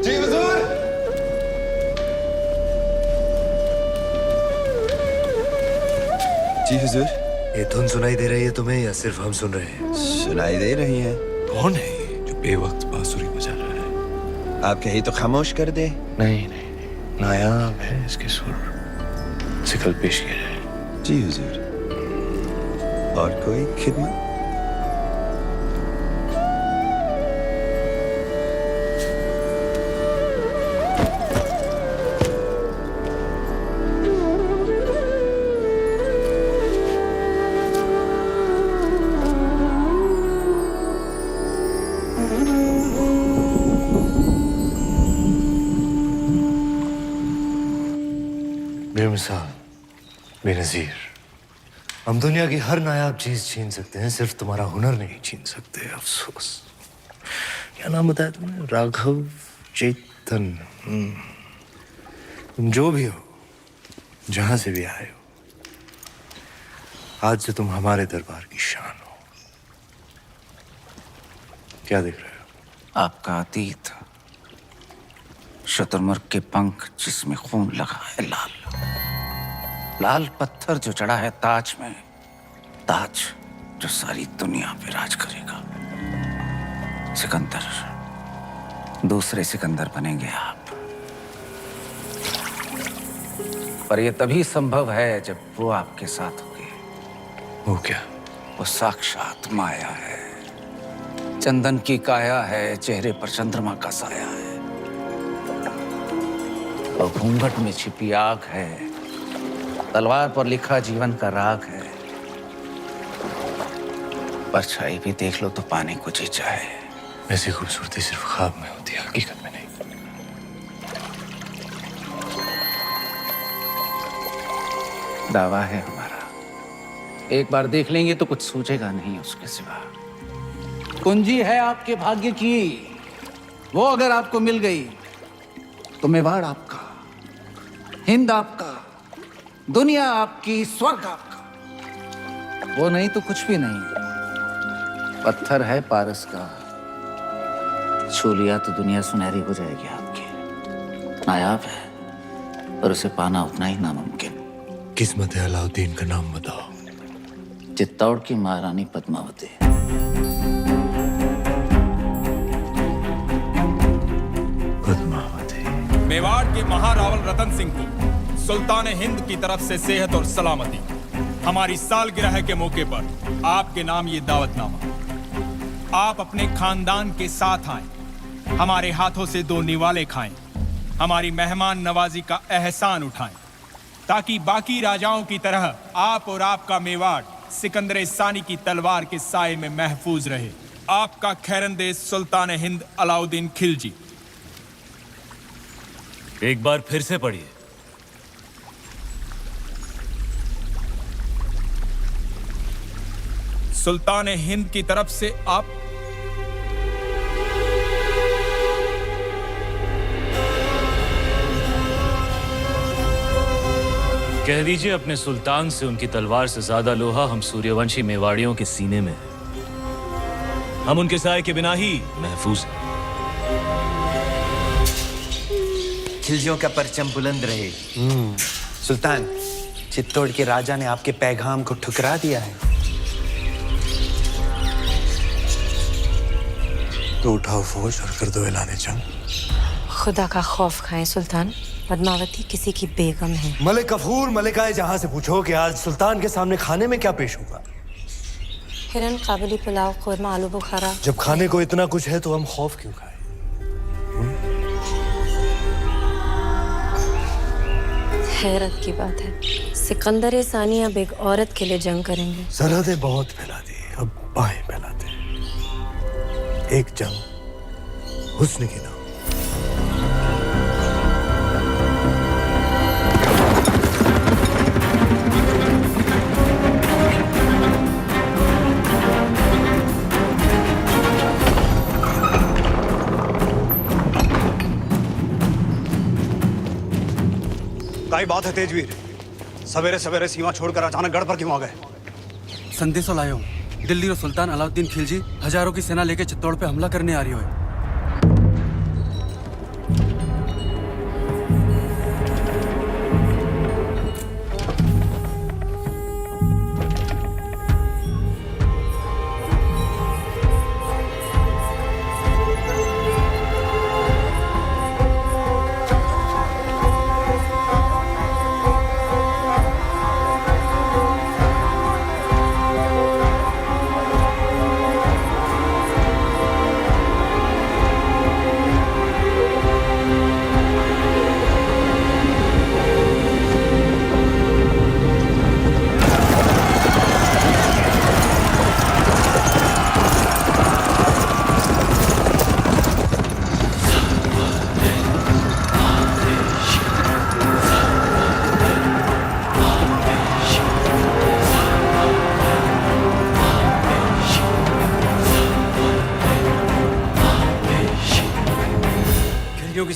Speaker 11: जी हुजूर।
Speaker 3: जी हुजूर। ये धुन सुनाई दे रही है तुम्हें या सिर्फ हम सुन रहे हैं?
Speaker 17: सुनाई दे रही है।
Speaker 3: कौन है ये जो बेवक्त बांसुरी बजा रहा है?
Speaker 17: आप कहीं तो खामोश कर दे।
Speaker 8: नहीं नहीं, नायाब है इसके सुर, इसे कल पेश किया जाए।
Speaker 17: जी हुजूर। और कोई खिदमत?
Speaker 3: बेमिसाल, बेनज़ीर, हम दुनिया की हर नायाब चीज छीन सकते हैं, सिर्फ तुम्हारा हुनर नहीं छीन सकते। अफसोस। क्या नाम बताया तुमने? राघव चेतन। तुम जो भी हो, जहां से भी आए हो, आज से तुम हमारे दरबार की शान हो। क्या देख रहे हो?
Speaker 19: आपका अतीत, शुतुरमुर्ग के पंख जिसमें खून लगा है लाल, लाल पत्थर जो चढ़ा है ताज में, ताज जो सारी दुनिया पे राज करेगा। सिकंदर, दूसरे सिकंदर बनेंगे आप। पर यह तभी संभव है जब वो आपके साथ होंगे।
Speaker 3: वो क्या?
Speaker 19: वो साक्षात माया है, चंदन की काया है, चेहरे पर चंद्रमा का साया है, और घूंघट में छिपी आग है, तलवार पर लिखा जीवन का राग है। परछाई भी देख लो तो पाने को जी चाहे।
Speaker 3: ऐसी खूबसूरती सिर्फ ख्वाब में होती है, हकीकत में नहीं।
Speaker 19: दावा है हमारा, एक बार देख लेंगे तो कुछ सूझेगा नहीं उसके सिवा। कुंजी है आपके भाग्य की, वो अगर आपको मिल गई तो मेवाड़ आपका, हिंद आपका, दुनिया आपकी, स्वर्ग आपका। वो नहीं तो कुछ भी नहीं। पत्थर है पारस का, छू लिया तो दुनिया सुनहरी हो जाएगी आपकी। नायाब है पर उसे पाना उतना ही नामुमकिन।
Speaker 3: किस्मत है अलाउद्दीन का नाम बताओ।
Speaker 19: चित्तौड़ की महारानी पद्मावती।
Speaker 20: मेवाड़ के महारावल रतन सिंह को सुल्तान हिंद की तरफ से सेहत और सलामती। हमारी सालगिरह के मौके पर आपके नाम ये दावतनामा। आप अपने खानदान के साथ आएं, हमारे हाथों से 2 निवाले खाएं, हमारी मेहमान नवाजी का एहसान उठाएं, ताकि बाकी राजाओं की तरह आप और आपका मेवाड़ सिकंदर सानी की तलवार के साए में महफूज रहे। आपका खैरंदेश सुल्तान हिंद अलाउद्दीन खिलजी।
Speaker 10: एक बार फिर से पढ़िए।
Speaker 20: सुल्तान हिंद की तरफ से आप
Speaker 10: कह दीजिए अपने सुल्तान से उनकी तलवार से ज्यादा लोहा हम सूर्यवंशी मेवाड़ियों के सीने में है। हम उनके साए के बिना ही महफूज हैं।
Speaker 17: खिलजियों का परचम बुलंद रहे। सुल्तान, चित्तौड़ के राजा ने आपके पैगाम को ठुकरा दिया है।
Speaker 3: तो उठाओ फौज और कर दो ऐलान जंग।
Speaker 18: खुदा का खौफ खाएं सुल्तान, पद्मावती किसी की बेगम है।
Speaker 3: मलिक गफूर मलिकाए जहां से पूछो कि आज सुल्तान के सामने खाने में क्या पेश होगा।
Speaker 18: हिरन, काबुली पुलाव, कोरमा, आलू बुखारा।
Speaker 3: जब खाने को इतना कुछ है तो हम खौफ क्यों खाएं?
Speaker 18: हैरत की बात है, सिकंदर सानी अब एक औरत के लिए जंग करेंगे।
Speaker 3: सरहदें बहुत फैला दी, अब बाहें फैलाते हैं। एक जंग हुस्न की नाम।
Speaker 16: क्या बात है तेजवीर, सवेरे सवेरे सीमा छोड़कर अचानक गढ़ पर क्यों आ गए?
Speaker 21: संदेशो लायो हूं। दिल्ली और सुल्तान अलाउद्दीन खिलजी हजारों की सेना लेकर चित्तौड़ पे हमला करने आ रही है।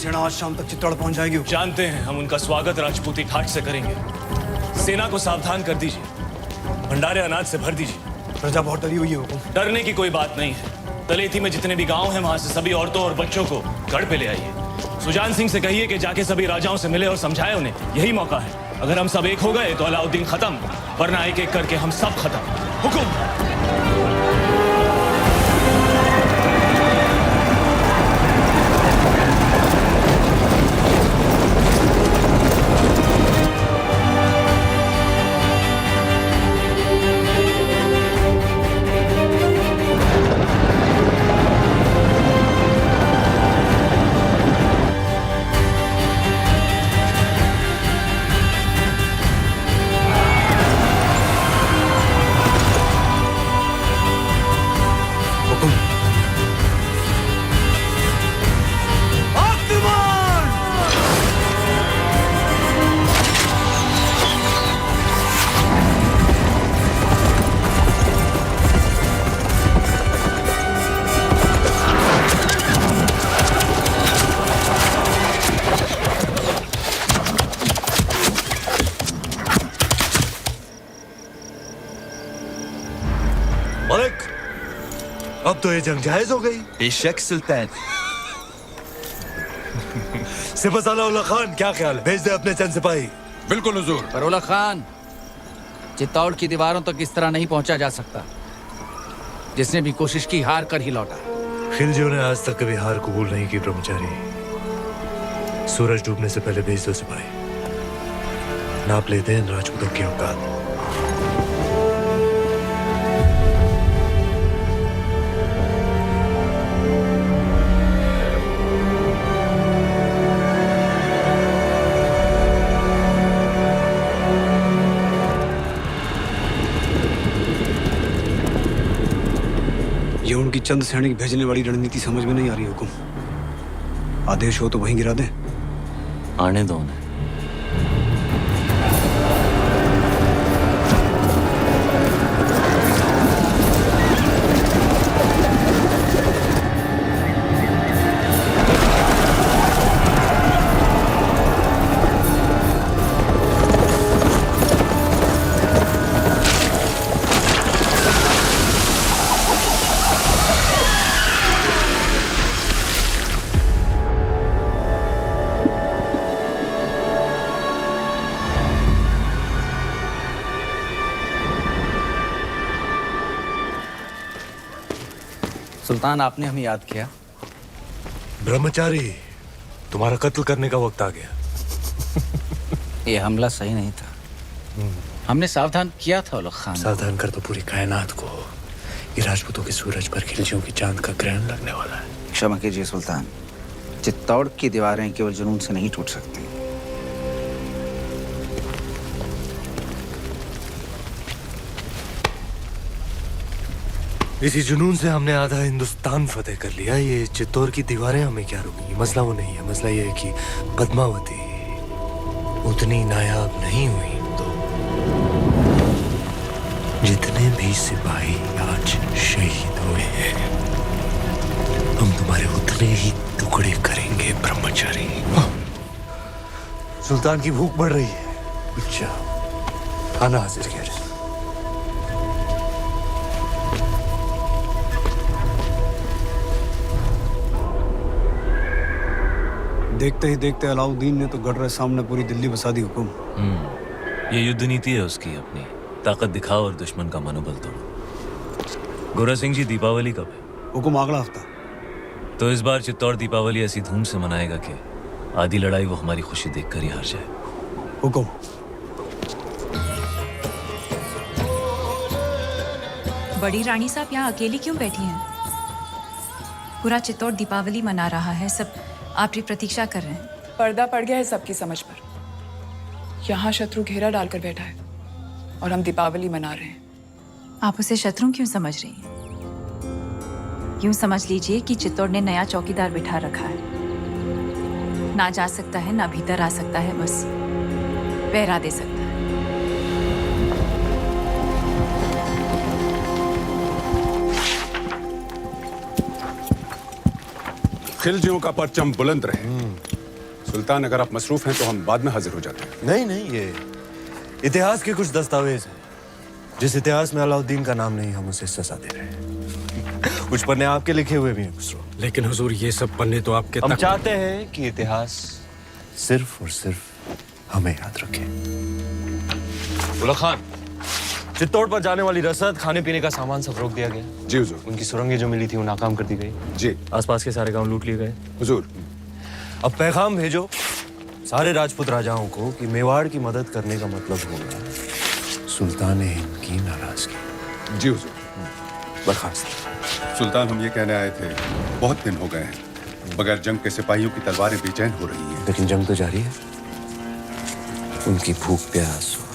Speaker 16: सेना आज शाम तक चित्तौड़ पहुंच जाएगी।
Speaker 10: जानते हैं, हम उनका स्वागत राजपूती ठाट से करेंगे। सेना को सावधान कर दीजिए, भंडारे अनाज से भर दीजिए।
Speaker 16: प्रजा बहुत डरी हुई है हुकुम।
Speaker 10: डरने की कोई बात नहीं है। तलेठी में जितने भी गांव हैं, वहां से सभी औरतों और बच्चों को गढ़ पे ले आइए। सुजान सिंह से कहिए कि जाके सभी राजाओं से मिले और समझाए उन्हें, यही मौका है। अगर हम सब एक हो गए तो अलाउद्दीन खत्म, वरना एक एक करके हम सब खत्म। हुकुम।
Speaker 3: मलिक, अब तो ये जंग जायज हो गई।
Speaker 17: बेशक सुल्तान।
Speaker 3: सिपहसालार उल्ला खान, क्या ख्याल है? भेज दे अपने चंद सिपाही।
Speaker 19: बिल्कुल हुजूर। पर उल्ला खान, चित्तौड़ की दीवारों तक इस तरह नहीं पहुंचा जा सकता। जिसने भी कोशिश की हार कर ही लौटा।
Speaker 3: खिलजियों ने आज तक कभी हार कबूल नहीं की ब्रह्मचारी। सूरज डूबने से पहले भेज दो सिपाही। नाप लेते हैं राजपूतों की औकात।
Speaker 16: ये उनकी चंद सैनिक भेजने वाली रणनीति समझ में नहीं आ रही हुकुम। आदेश हो तो वहीं गिरा दें।
Speaker 10: आने दो उन्हें।
Speaker 19: सुल्तान, आपने हमें याद किया।
Speaker 3: ब्रह्मचारी, तुम्हारा कत्ल करने का वक्त आ गया।
Speaker 19: ये हमला सही नहीं था। हमने सावधान किया था उल्ला खान।
Speaker 3: सावधान कर दो पूरी कायनात को। ये राजपूतों के सूरज पर खिलजियों की चांद का ग्रहण लगने वाला है।
Speaker 19: क्षमा कीजिए सुल्तान, चित्तौड़ की दीवारें केवल जुनून से नहीं टूट सकती।
Speaker 3: इसी जुनून से हमने आधा हिंदुस्तान फतेह कर लिया। ये चित्तौड़ की दीवारें हमें क्या रोकेंगी? मसला वो नहीं है। मसला ये है कि पद्मावती उतनी नायाब नहीं हुई तो जितने भी सिपाही आज शहीद हुए हैं, हम तुम्हारे उतने ही टुकड़े करेंगे ब्रह्मचारी। सुल्तान की भूख बढ़ रही है। अच्छा, खाना हाजिर किया जाए।
Speaker 16: देखते ही देखते अलाउद्दीन ने तो गढ़ सामने पूरी दिल्ली बसा दी हुकुम।
Speaker 10: ये युद्ध नीति है उसकी अपनी। ताकत दिखाओ और दुश्मन का मनोबल तोड़ो। गोरा सिंह जी, दीपावली कब है?
Speaker 16: हुकुम अगला हफ्ता।
Speaker 10: तो इस बार चित्तौड़ दीपावली ऐसी धूम से मनाएगा कि आधी लड़ाई वो हमारी खुशी देखकर ही हार जाए।
Speaker 16: हुकुम।
Speaker 1: बड़ी रानी साहब यहाँ अकेली क्यों बैठी हैं? पूरा चित्तौड़ दीपावली मना रहा है, सब आपकी प्रतीक्षा कर रहे हैं।
Speaker 7: पर्दा पड़ गया है सबकी समझ पर। यहाँ शत्रु घेरा डालकर बैठा है और हम दीपावली मना रहे हैं।
Speaker 1: आप उसे शत्रु क्यों समझ रही हैं? यूं समझ लीजिए कि चित्तौड़ ने नया चौकीदार बिठा रखा है। ना जा सकता है, ना भीतर आ सकता है, बस पहरा दे सकता है।
Speaker 11: खिलजियों का परचम बुलंद रहे।
Speaker 16: सुल्तान, अगर आप मसरूफ हैं तो हम बाद में हाजिर हो जाते हैं।
Speaker 3: नहीं नहीं, ये इतिहास के कुछ दस्तावेज हैं। जिस इतिहास में अलाउद्दीन का नाम नहीं, हम उसे सजा दे रहे हैं। कुछ पन्ने आपके लिखे हुए भी हैं खुसरो।
Speaker 16: लेकिन हुजूर, ये सब पन्ने तो आपके
Speaker 3: हम चाहते हैं कि इतिहास सिर्फ और सिर्फ हमें याद रखे। उला खान, चित्तौड़ पर जाने वाली रसद, खाने पीने का सामान सब रोक दिया गया।
Speaker 16: जी हुजूर।
Speaker 3: उनकी सुरंगें जो मिली थी वो नाकाम कर दी गई।
Speaker 16: जी।
Speaker 3: आसपास के सारे गांव लूट लिए गए।
Speaker 16: हुजूर।
Speaker 3: अब पैगाम भेजो सारे राजपूत राजाओं को कि मेवाड़ की मदद करने का मतलब होगा सुल्तान हिंद की नाराजगी।
Speaker 16: जी हुजूर।
Speaker 3: बर्खास्त।
Speaker 16: सुल्तान, हम ये कहने आए थे, बहुत दिन हो गए हैं बगैर जंग के सिपाहियों की तलवारें बेचैन हो रही हैं।
Speaker 3: लेकिन जंग तो जारी है। उनकी भूख प्यास और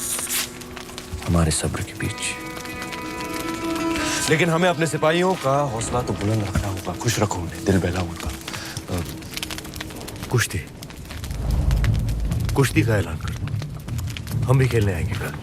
Speaker 3: हमारे सब्र के बीच। लेकिन हमें अपने सिपाहियों का हौसला तो बुलंद रखना होगा। खुश रखो उन्हें, दिल बहला उनका। कुश्ती का ऐलान कर, हम भी खेलने आएंगे कल।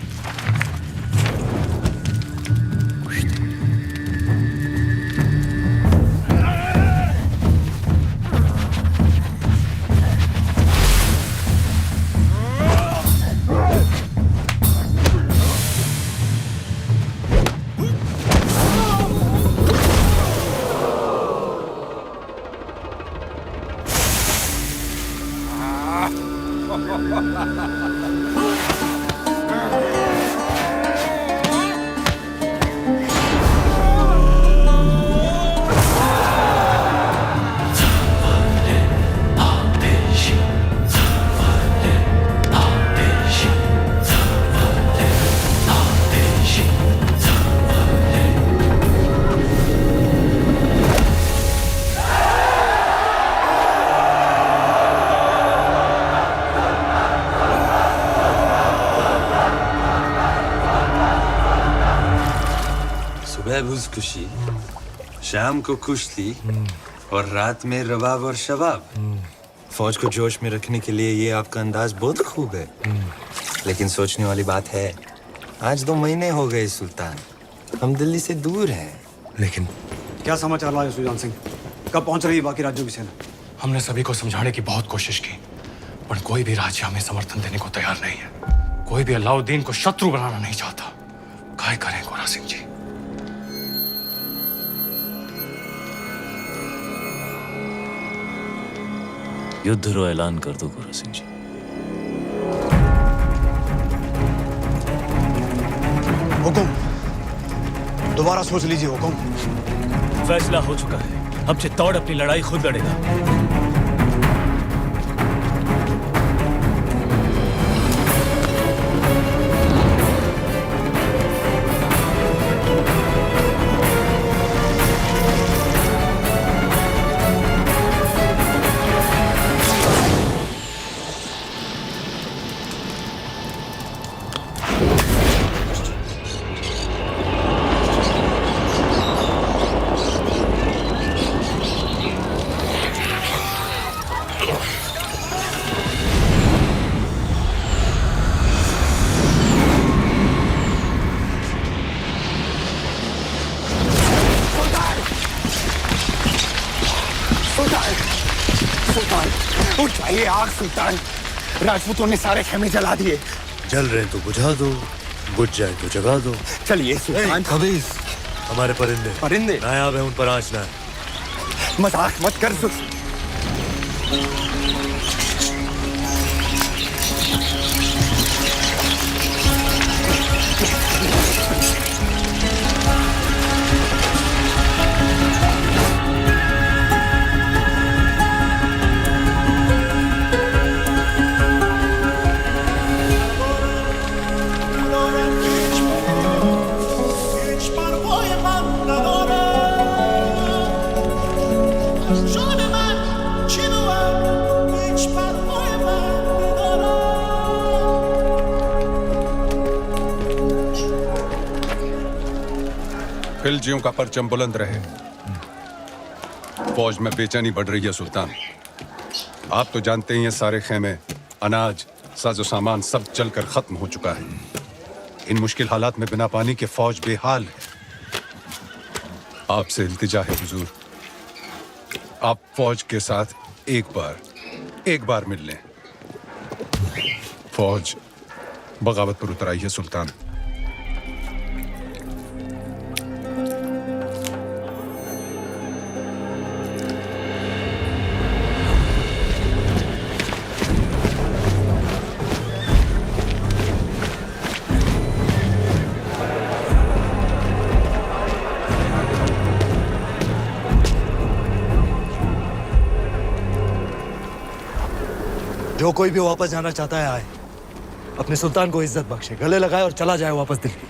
Speaker 17: खुशी, शाम को कुश्ती और रात में रबाब और शबाब। फौज को जोश में रखने के लिए ये आपका अंदाज बहुत खूब है। लेकिन सोचने वाली बात है, आज 2 महीने हो गए सुल्तान, हम दिल्ली से दूर हैं।
Speaker 3: लेकिन
Speaker 16: क्या समाचार लाए सुजान सिंह? कब पहुंच रही है बाकी राज्यों की सेना?
Speaker 4: हमने सभी को समझाने की बहुत कोशिश की, पर कोई भी राज्य हमें समर्थन देने को तैयार नहीं है। कोई भी अलाउद्दीन को शत्रु बनाना नहीं चाहता। क्या करें गोरा सिंह जी?
Speaker 10: युद्ध रो ऐलान कर दो गोरा सिंह जी।
Speaker 16: हुकुम, दोबारा सोच लीजिए हुकुम।
Speaker 10: फैसला हो चुका है, अब चित्तौड़ अपनी लड़ाई खुद लड़ेगा।
Speaker 16: उठाइए आग सुल्तान, राजपूतों ने सारे खेमे जला दिए।
Speaker 3: जल रहे तो बुझा दो, बुझ जाए तो जगा दो।
Speaker 16: चलिए सुल्तान।
Speaker 3: खबीस, हमारे परिंदे
Speaker 16: परिंदे
Speaker 3: नायाब है, उन पर आंच ना है।
Speaker 16: मजाक मत कर। खिलजियों का परचम बुलंद रहे। फौज में बेचैनी बढ़ रही है सुल्तान। आप तो जानते ही हैं, सारे खेमे, अनाज, साजो सामान सब जलकर खत्म हो चुका है। इन मुश्किल हालात में बिना पानी के फौज बेहाल है। आपसे इल्तिजा है हुजूर, आप फौज के साथ एक बार एक बार मिल लें। फौज बगावत पर उतर आई है सुल्तान।
Speaker 3: जो कोई भी वापस जाना चाहता है आए, अपने सुल्तान को इज्जत बख्शे, गले लगाए और चला जाए वापस दिल्ली।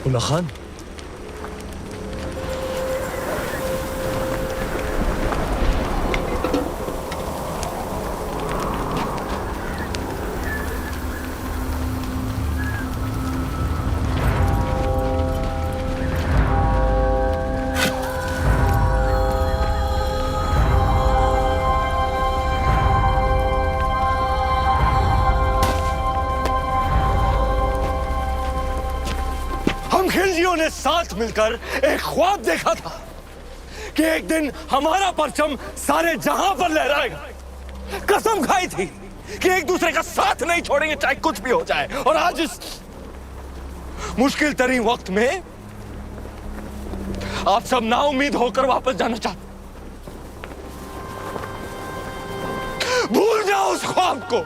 Speaker 3: उल्ला खान, खिलजियों ने साथ मिलकर एक ख्वाब देखा था कि एक दिन हमारा परचम सारे जहां पर लहराएगा। कसम खाई थी कि एक दूसरे का साथ नहीं छोड़ेंगे चाहे कुछ भी हो जाए। और आज इस मुश्किल तरीन वक्त में आप सब नाउम्मीद होकर वापस जाना चाहते। भूल जाओ उस ख्वाब को।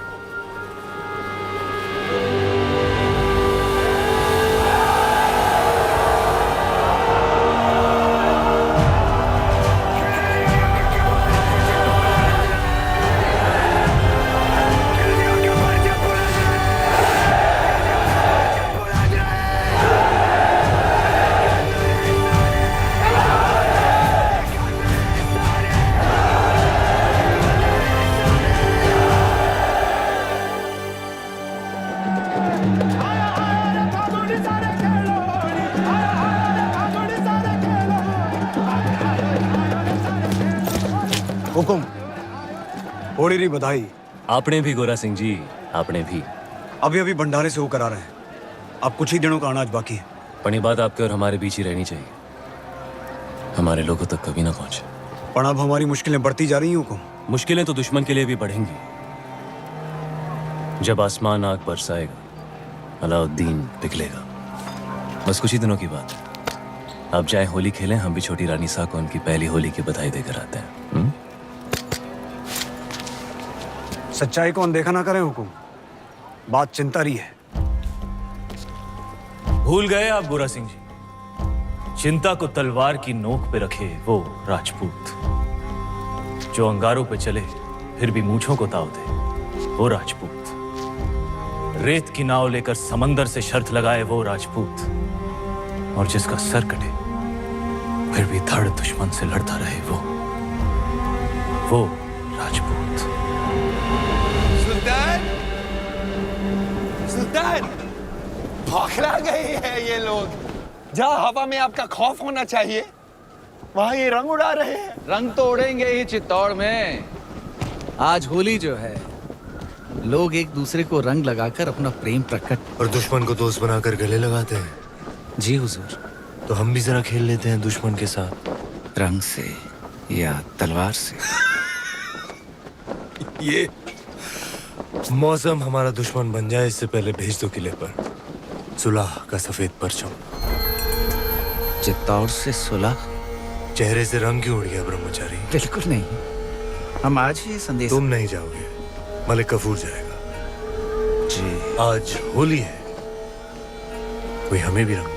Speaker 3: हुकुम, होली री बधाई।
Speaker 10: आपने भी गोरा सिंह जी, आपने भी।
Speaker 21: अभी अभी भंडारे से होकर आ रहे हैं। अब कुछ ही दिनों का अनाज बाकी है।
Speaker 10: पण ये बात आपके और हमारे बीच ही रहनी चाहिए, हमारे लोगों तक कभी ना पहुंचे।
Speaker 21: पर अब हमारी मुश्किलें बढ़ती जा रही हैं हुकुम।
Speaker 10: मुश्किलें तो दुश्मन के लिए भी बढ़ेंगी। जब आसमान आग बरसाएगा, अलाउद्दीन पिघलेगा। बस कुछ ही दिनों की बात है। अब जाए होली खेलें, हम भी छोटी रानी सा को उनकी पहली होली की बधाई देकर आते हैं।
Speaker 21: सच्चाई को अनदेखा ना करें हुकुम, बात चिंता रही है।
Speaker 10: भूल गए आप गोरा सिंह जी, चिंता को तलवार की नोक पे रखे वो राजपूत, जो अंगारों पे चले फिर भी मूंछों को ताव दे वो राजपूत, रेत की नाव लेकर समंदर से शर्त लगाए वो राजपूत, और जिसका सर कटे फिर भी धड़ दुश्मन से लड़ता रहे वो राजपूत।
Speaker 17: सुल्तान, सुल्तान, बौखला गए हैं ये लोग। जहाँ हवा में आपका खौफ होना चाहिए, वहाँ ये रंग उड़ा रहे हैं।
Speaker 19: रंग तो उड़ेंगे ही चित्तौड़ में। आज होली जो है, लोग एक दूसरे को रंग लगाकर अपना प्रेम प्रकट
Speaker 3: और दुश्मन को दोस्त बनाकर गले लगाते हैं।
Speaker 19: जी हुजूर।
Speaker 3: तो हम भी जरा खेल लेते हैं दुश्मन के साथ,
Speaker 19: रंग से या तलवार से।
Speaker 3: ये मौसम हमारा दुश्मन बन जाए इससे पहले भेज दो किले पर सुलह का सफेद परचम।
Speaker 19: चित्तौड़ से सुलह?
Speaker 3: चेहरे से रंग क्यों उड़ गया ब्रह्मचारी?
Speaker 19: बिल्कुल नहीं, हम आज ही संदेश।
Speaker 3: तुम नहीं जाओगे, मलिक कफूर जाएगा।
Speaker 19: जी,
Speaker 3: आज होली है, कोई हमें भी रंग दो।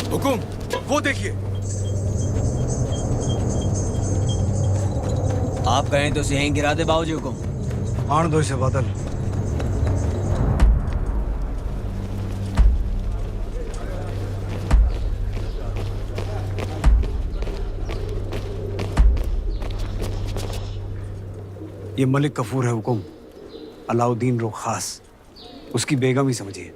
Speaker 21: हुकुम, वो देखिए।
Speaker 14: आप कहें तो यहीं गिरा दे बाबूजी हुकुम।
Speaker 21: आन दो इसे बादल। ये मलिक कफूर है हुकुम, अलाउद्दीन रो खास, उसकी बेगम ही समझिए।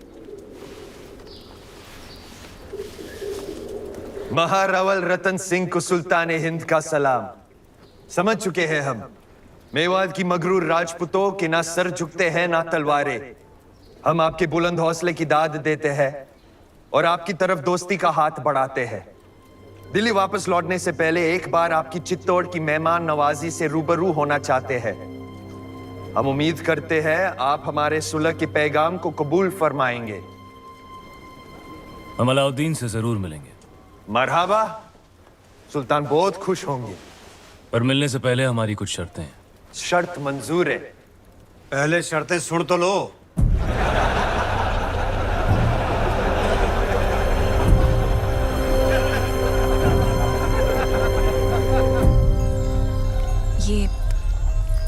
Speaker 17: महारावल रतन सिंह को सुल्तान हिंद का सलाम। समझ चुके हैं हम मेवात की मगरूर राजपूतों के ना सर झुकते हैं ना तलवारें। हम आपके बुलंद हौसले की दाद देते हैं और आपकी तरफ दोस्ती का हाथ बढ़ाते हैं। दिल्ली वापस लौटने से पहले एक बार आपकी चित्तौड़ की मेहमान नवाजी से रूबरू होना चाहते हैं। हम उम्मीद करते हैं आप हमारे सुलह के पैगाम को कबूल फरमाएंगे।
Speaker 10: हम अलाउद्दीन से जरूर मिलेंगे।
Speaker 17: मरहबा, सुल्तान बहुत खुश होंगे।
Speaker 10: पर मिलने से पहले हमारी कुछ शर्तें हैं।
Speaker 17: शर्त मंजूर है।
Speaker 9: पहले शर्तें सुन तो लो।
Speaker 1: ये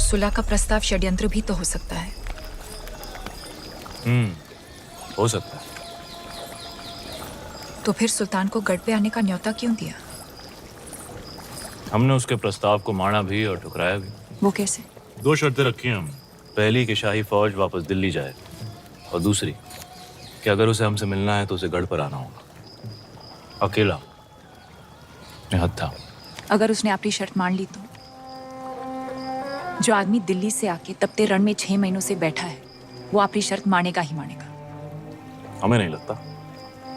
Speaker 1: सुलह का प्रस्ताव षड्यंत्र भी तो हो सकता है।
Speaker 10: हो सकता है।
Speaker 1: तो फिर सुल्तान को गढ़ पे आने का न्योता क्यों दिया?
Speaker 10: हमने उसके प्रस्ताव को माना भी और ठुकराया भी।
Speaker 1: वो कैसे?
Speaker 10: 2 शर्तें रखी हैं हमने। पहली कि शाही फौज वापस दिल्ली जाए, और दूसरी कि अगर उसे हमसे मिलना है तो उसे गढ़ पर आना होगा, अकेला, निहत्था।
Speaker 1: अगर उसने अपनी शर्त मान ली तो? जो आदमी दिल्ली से आके तपते रण में 6 महीनों से बैठा है, वो अपनी शर्त मानेगा ही मानेगा।
Speaker 10: हमें नहीं लगता।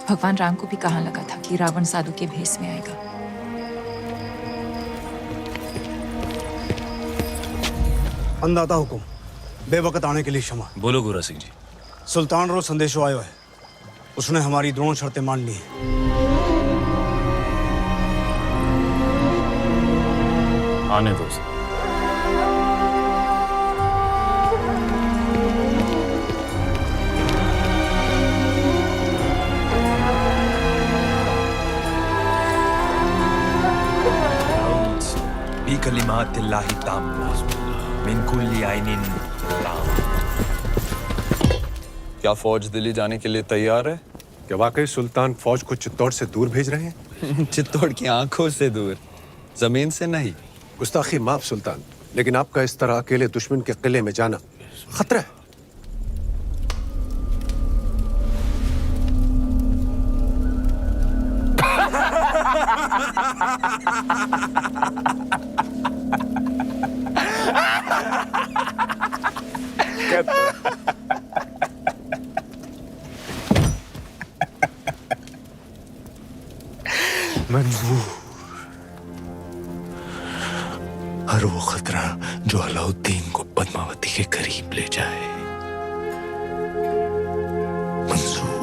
Speaker 1: भगवान राम को भी कहाँ लगा था कि रावण साधु के भेष में आएगा।
Speaker 21: अंदाता हुकुम, बेवकत आने के लिए क्षमा।
Speaker 10: बोलो गोरा सिंह जी।
Speaker 21: सुल्तान रो संदेशो आयो है, उसने हमारी दोनों शर्तें मान ली हैं।
Speaker 10: आने दो उसे।
Speaker 17: बिकलिमातिल्लाहि ताम्मा मिन कुल्ली आइनिन लाम।
Speaker 16: क्या फौज दिल्ली जाने के लिए तैयार है? क्या वाकई सुल्तान फौज को चित्तौड़ से दूर भेज रहे हैं?
Speaker 17: चित्तौड़ की आंखों से दूर, जमीन से नहीं।
Speaker 16: गुस्ताखी माफ सुल्तान, लेकिन आपका इस तरह अकेले दुश्मन के किले में जाना खतरा है।
Speaker 3: मंजूर, हर वो खतरा जो अलाउद्दीन को पद्मावती के करीब ले जाए मंजूर।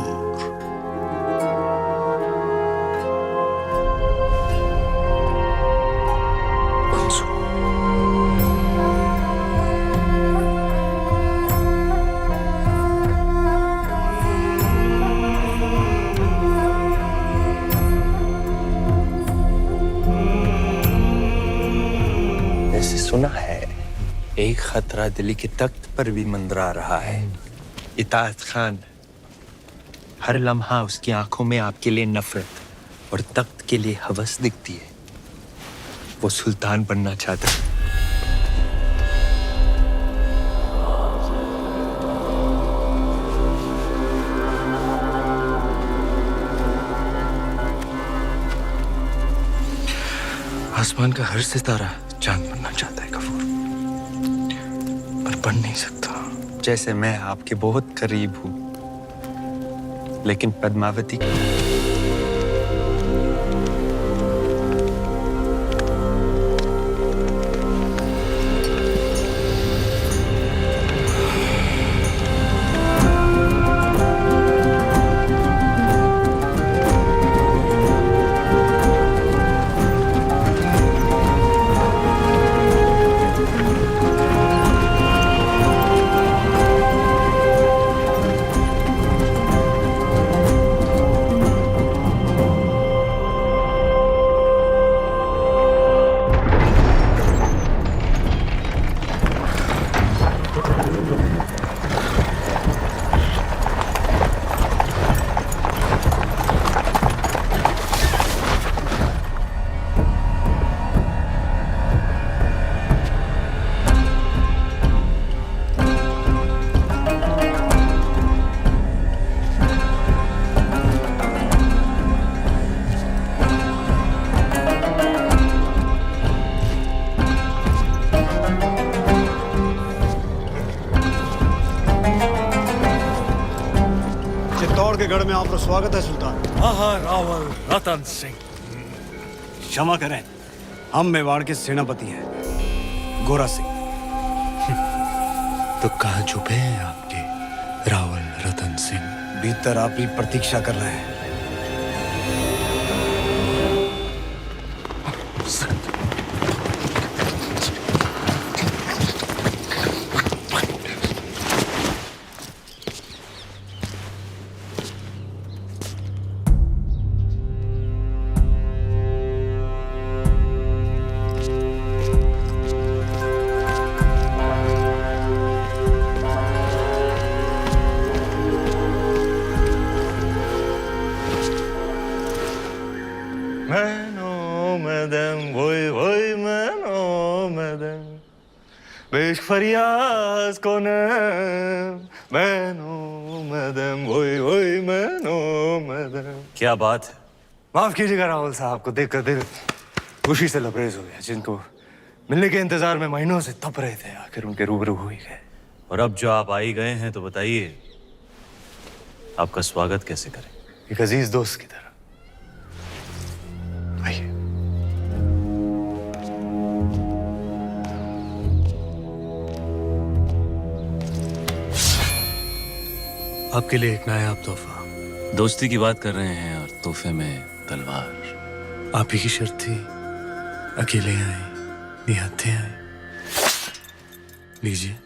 Speaker 17: सुना है एक खतरा दिल्ली के तख्त पर भी मंडरा रहा है। इताअत खान, हर लम्हा उसकी आंखों में आपके लिए नफरत और तख्त के लिए हवस दिखती है। वो सुल्तान बनना चाहता है।
Speaker 3: आसमान का हर सितारा चांद बनना चाहता है गफूर, पर बन नहीं सकता।
Speaker 17: जैसे मैं आपके बहुत करीब हूं, लेकिन पद्मावती
Speaker 21: के गढ़ में आपका स्वागत है सुल्तान।
Speaker 3: महारावल रतन सिंह।
Speaker 21: क्षमा करें, हम मेवाड़ के सेनापति हैं, गोरा सिंह।
Speaker 3: तो कहाँ छुपे हैं आपके रावल रतन सिंह?
Speaker 21: भीतर आपकी प्रतीक्षा कर रहे हैं।
Speaker 3: फरियाज कौन मैनो मदम वोई वोई मैनो मदम।
Speaker 10: क्या बात है?
Speaker 3: माफ कीजिएगा राहुल साहब को देखकर दिल खुशी से लबरेज हो गया। जिनको मिलने के इंतजार में महीनों से तप रहे थे, आखिर उनके रूबरू हो ही गए।
Speaker 10: और अब जो आप आ ही गए हैं तो बताइए आपका स्वागत कैसे करें?
Speaker 3: एक अजीज दोस्त की तरह। आइए। आपके लिए एक नायाब तोहफा।
Speaker 10: दोस्ती की बात कर रहे हैं और तोहफे में तलवार।
Speaker 3: आप ही की शर्त थी, अकेले आए, निहत्थे आए। लीजिए,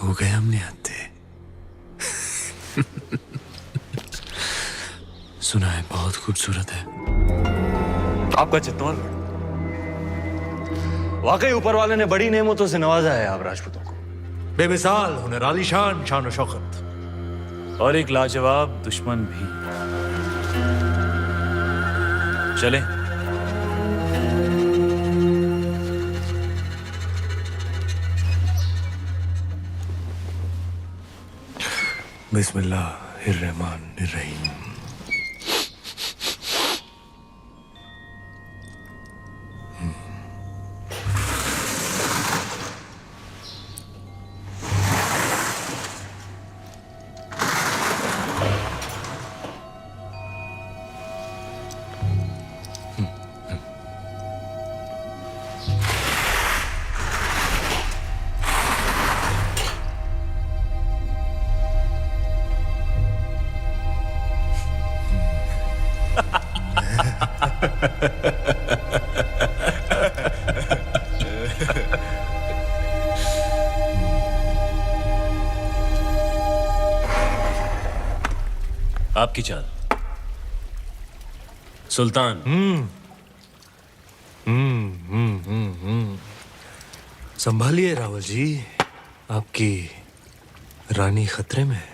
Speaker 3: हो गए हम निहत्थे। सुना है बहुत खूबसूरत है आपका चित्तौड़गढ़। वाकई ऊपर वाले ने बड़ी नेमतों से नवाजा है आप राजपूतों को। बेमिसाल हुनर, आलीशान शान और शौकत,
Speaker 10: और एक लाजवाब दुश्मन भी। चले।
Speaker 3: बिस्मिल्लाहिर्रहमानिर्रहीम।
Speaker 10: आपकी चाल सुल्तान।
Speaker 3: संभालिए रावल जी, आपकी रानी खतरे में है।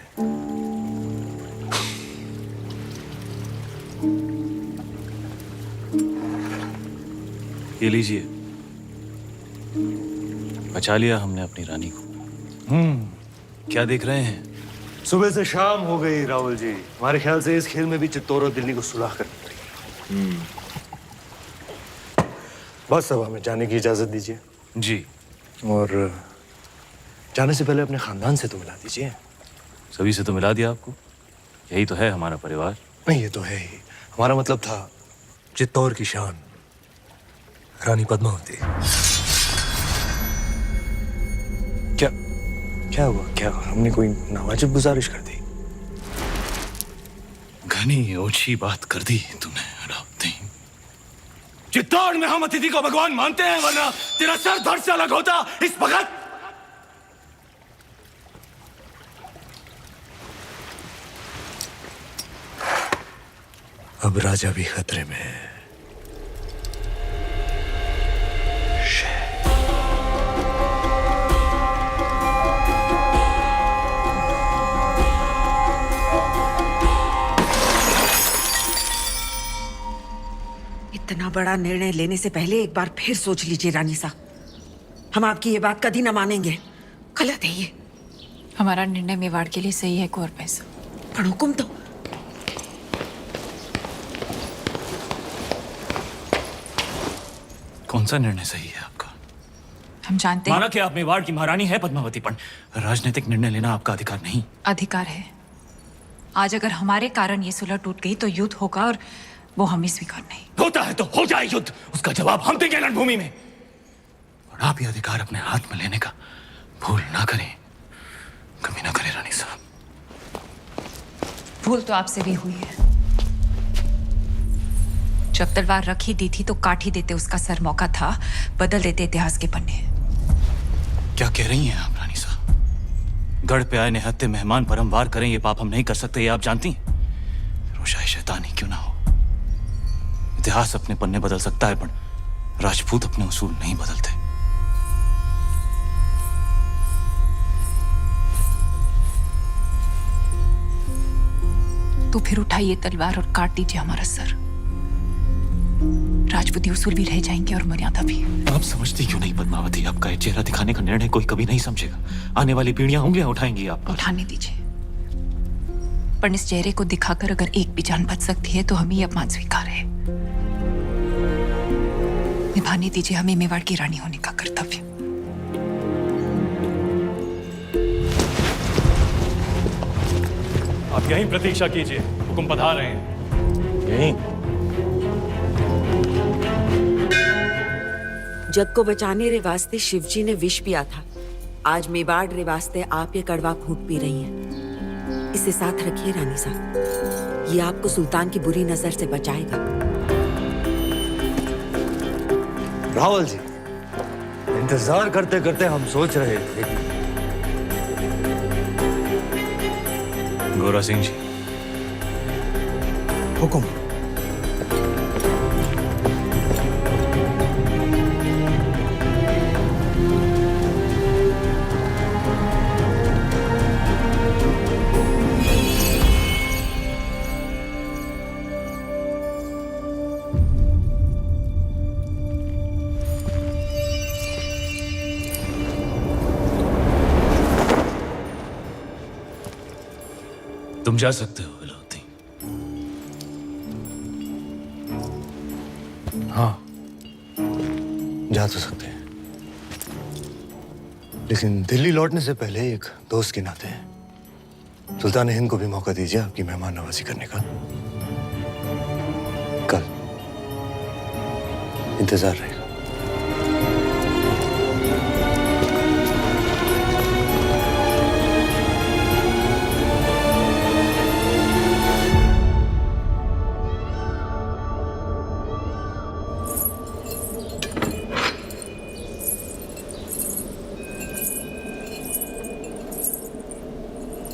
Speaker 10: ये लीजिए, बचा लिया हमने अपनी रानी को। क्या देख रहे हैं?
Speaker 3: सुबह से शाम हो गई राहुल जी। हमारे ख्याल से इस खेल में भी चित्तौड़ और दिल्ली को सुलह करनी पड़ेगी। बस अब हमें जाने की इजाजत दीजिए।
Speaker 10: जी।
Speaker 3: और जाने से पहले अपने खानदान से तो मिला दीजिए।
Speaker 10: सभी से तो मिला दिया आपको, यही तो है हमारा परिवार।
Speaker 3: नहीं, ये तो है ही। हमारा मतलब था चित्तौड़ की शान रानी पद्मावती। क्या हुआ? क्या हमने कोई नावाजिब गुजारिश कर दी?
Speaker 10: घनी ओछी बात कर दी तूने अलाउद्दीन। चित्तौड़ में हम अतिथि को भगवान मानते हैं, वरना तेरा सर धड़ से अलग होता इस वक्त।
Speaker 3: अब राजा भी खतरे में है।
Speaker 12: इतना बड़ा निर्णय लेने से पहले एक बार फिर सोच लीजिए रानी साहब। हम आपकी ये बात कभी ना मानेंगे, गलत है ये।
Speaker 1: हमारा निर्णय मेवाड़ के लिए सही है कुंवर पैसा।
Speaker 12: पर हुक्म तो।
Speaker 10: कौन सा निर्णय सही है आपका?
Speaker 1: हम जानते हैं।
Speaker 10: माना कि आप मेवाड़ की महारानी है पद्मावती, पर राजनीतिक निर्णय लेना आपका अधिकार नहीं।
Speaker 1: अधिकार है, आज अगर हमारे कारण ये सुलह टूट गई तो युद्ध होगा और वो हमें स्वीकार नहीं।
Speaker 4: होता है तो हो जाए युद्ध, उसका जवाब हम देंगे रणभूमि में। और आप ये अधिकार अपने हाथ में लेने का भूल ना करें, कभी ना करें रानी साहब।
Speaker 1: भूल तो आपसे भी हुई है। जब तलवार रख ही दी थी तो काट ही देते उसका सर, मौका था बदल देते इतिहास के पन्ने।
Speaker 10: क्या कह रही हैं आप रानी साहब? गढ़ पे आए निहत्ते मेहमान पर हम वार करें, ये पाप हम नहीं कर सकते, ये आप जानती हैं। रोशाई शैतानी क्यों ना हो, इतिहास अपने पन्ने बदल सकता है पर राजपूत अपने उसूल नहीं बदलते।
Speaker 1: तो फिर उठाइए तलवार और काट दीजिए हमारा सर। राजपूती उसूल भी रह जाएंगे और मर्यादा भी।
Speaker 10: आप समझती क्यों नहीं पद्मावती, आपका ये चेहरा दिखाने का निर्णय कोई कभी नहीं समझेगा। आने वाली पीढ़ियां उंगलियां उठाएंगी आप पर।
Speaker 1: उठाने दीजिए, पर इस चेहरे को दिखाकर अगर एक भी जान बच सकती है तो हमें ये अपमान स्वीकार है। निभाने दीजिए हमें मेवाड़ की रानी होने का कर्तव्य।
Speaker 4: आप यहीं प्रतीक्षा कीजिए, हुकुम पधार रहे हैं।
Speaker 10: यहीं
Speaker 12: जग को बचाने रे वास्ते शिवजी ने विष पिया था। आज मेवाड़ रे वास्ते आप ये कड़वा घूंट पी रही हैं। इसे साथ रखिए रानी साहब, ये आपको सुल्तान की बुरी नजर से बचाएगा।
Speaker 3: रावल जी, इंतजार करते करते हम सोच रहे थे।
Speaker 10: गोरा सिंह जी,
Speaker 3: हुकुम।
Speaker 10: तुम जा सकते हो अलाउद्दीन।
Speaker 3: हाँ, जा तो सकते हैं, लेकिन दिल्ली लौटने से पहले एक दोस्त के नाते सुल्तान हिंद को भी मौका दीजिए आपकी मेहमान नवाजी करने का। कल इंतजार रहेगा।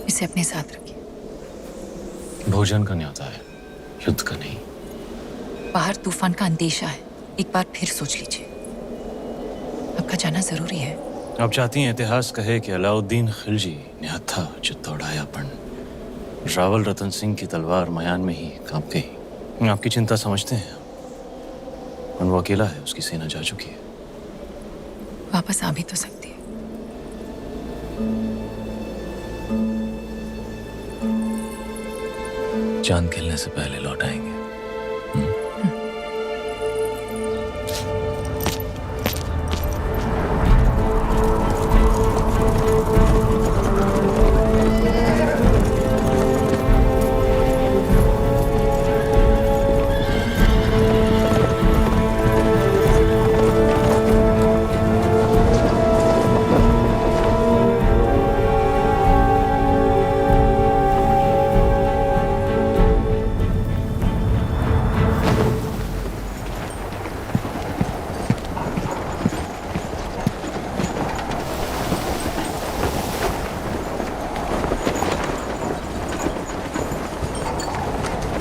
Speaker 1: इसे अपने साथ रखिए।
Speaker 10: भोजन का न्योता है, युद्ध का नहीं।
Speaker 1: बाहर तूफान का अंदेशा है, एक बार फिर सोच लीजिए। आपका जाना जरूरी है।
Speaker 10: आप चाहती हैं इतिहास कहे कि अलाउद्दीन खिलजी निहत्था चित्तौड़ाया पण रावल रतन सिंह की तलवार मयान में ही कांप गई। आपकी चिंता समझते हैं, और वो अकेला है, उसकी सेना जा चुकी है।
Speaker 1: वापस आ भी तो सकती है।
Speaker 10: चांद खिलने से पहले लौट आएंगे।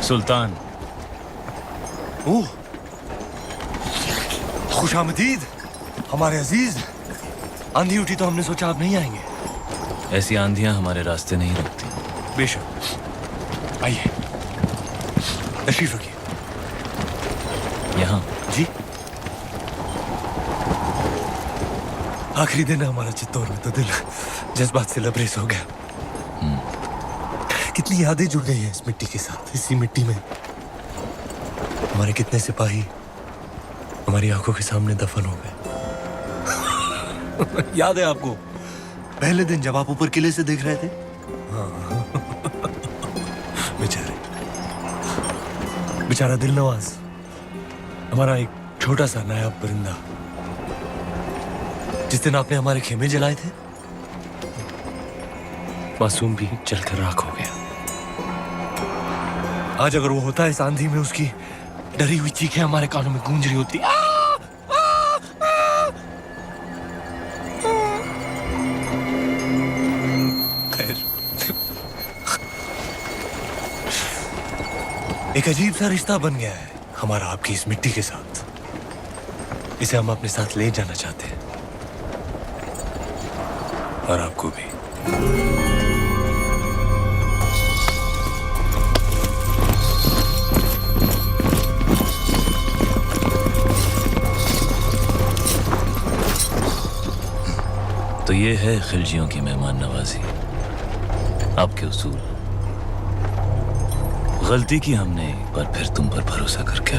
Speaker 10: सुल्तान।
Speaker 3: ओह, खुशामदीद हमारे अजीज। आंधी उठी तो हमने सोचा आप नहीं आएंगे।
Speaker 10: ऐसी आंधियां हमारे रास्ते नहीं रुकती।
Speaker 3: बेशक, आइए, तशरीफ रखिए।
Speaker 10: यहाँ
Speaker 3: जी, आखिरी दिन है हमारा चित्तौड़ में, तो दिल जज्बात से लबरेज हो गया। कितनी यादें जुड़ गई हैं इस मिट्टी के साथ। इसी मिट्टी में हमारे कितने सिपाही हमारी आंखों के सामने दफन हो गए। याद है आपको पहले दिन जब आप ऊपर किले से देख रहे थे? हाँ। बेचारा दिल नवाज, हमारा एक छोटा सा नायाब परिंदा, जिस दिन आपने हमारे खेमे जलाए थे, मासूम भी जलकर राख हो गया। आज अगर वो होता इस आंधी में, उसकी डरी हुई चीखें हमारे कानों में गूंज रही होती। एक अजीब सा रिश्ता बन गया है हमारा आपकी इस मिट्टी के साथ। इसे हम अपने साथ ले जाना चाहते हैं, और आपको भी।
Speaker 10: तो ये है खिलजियों की मेहमान नवाजी, आपके उसूल। गलती की हमने एक बार फिर तुम पर भरोसा करके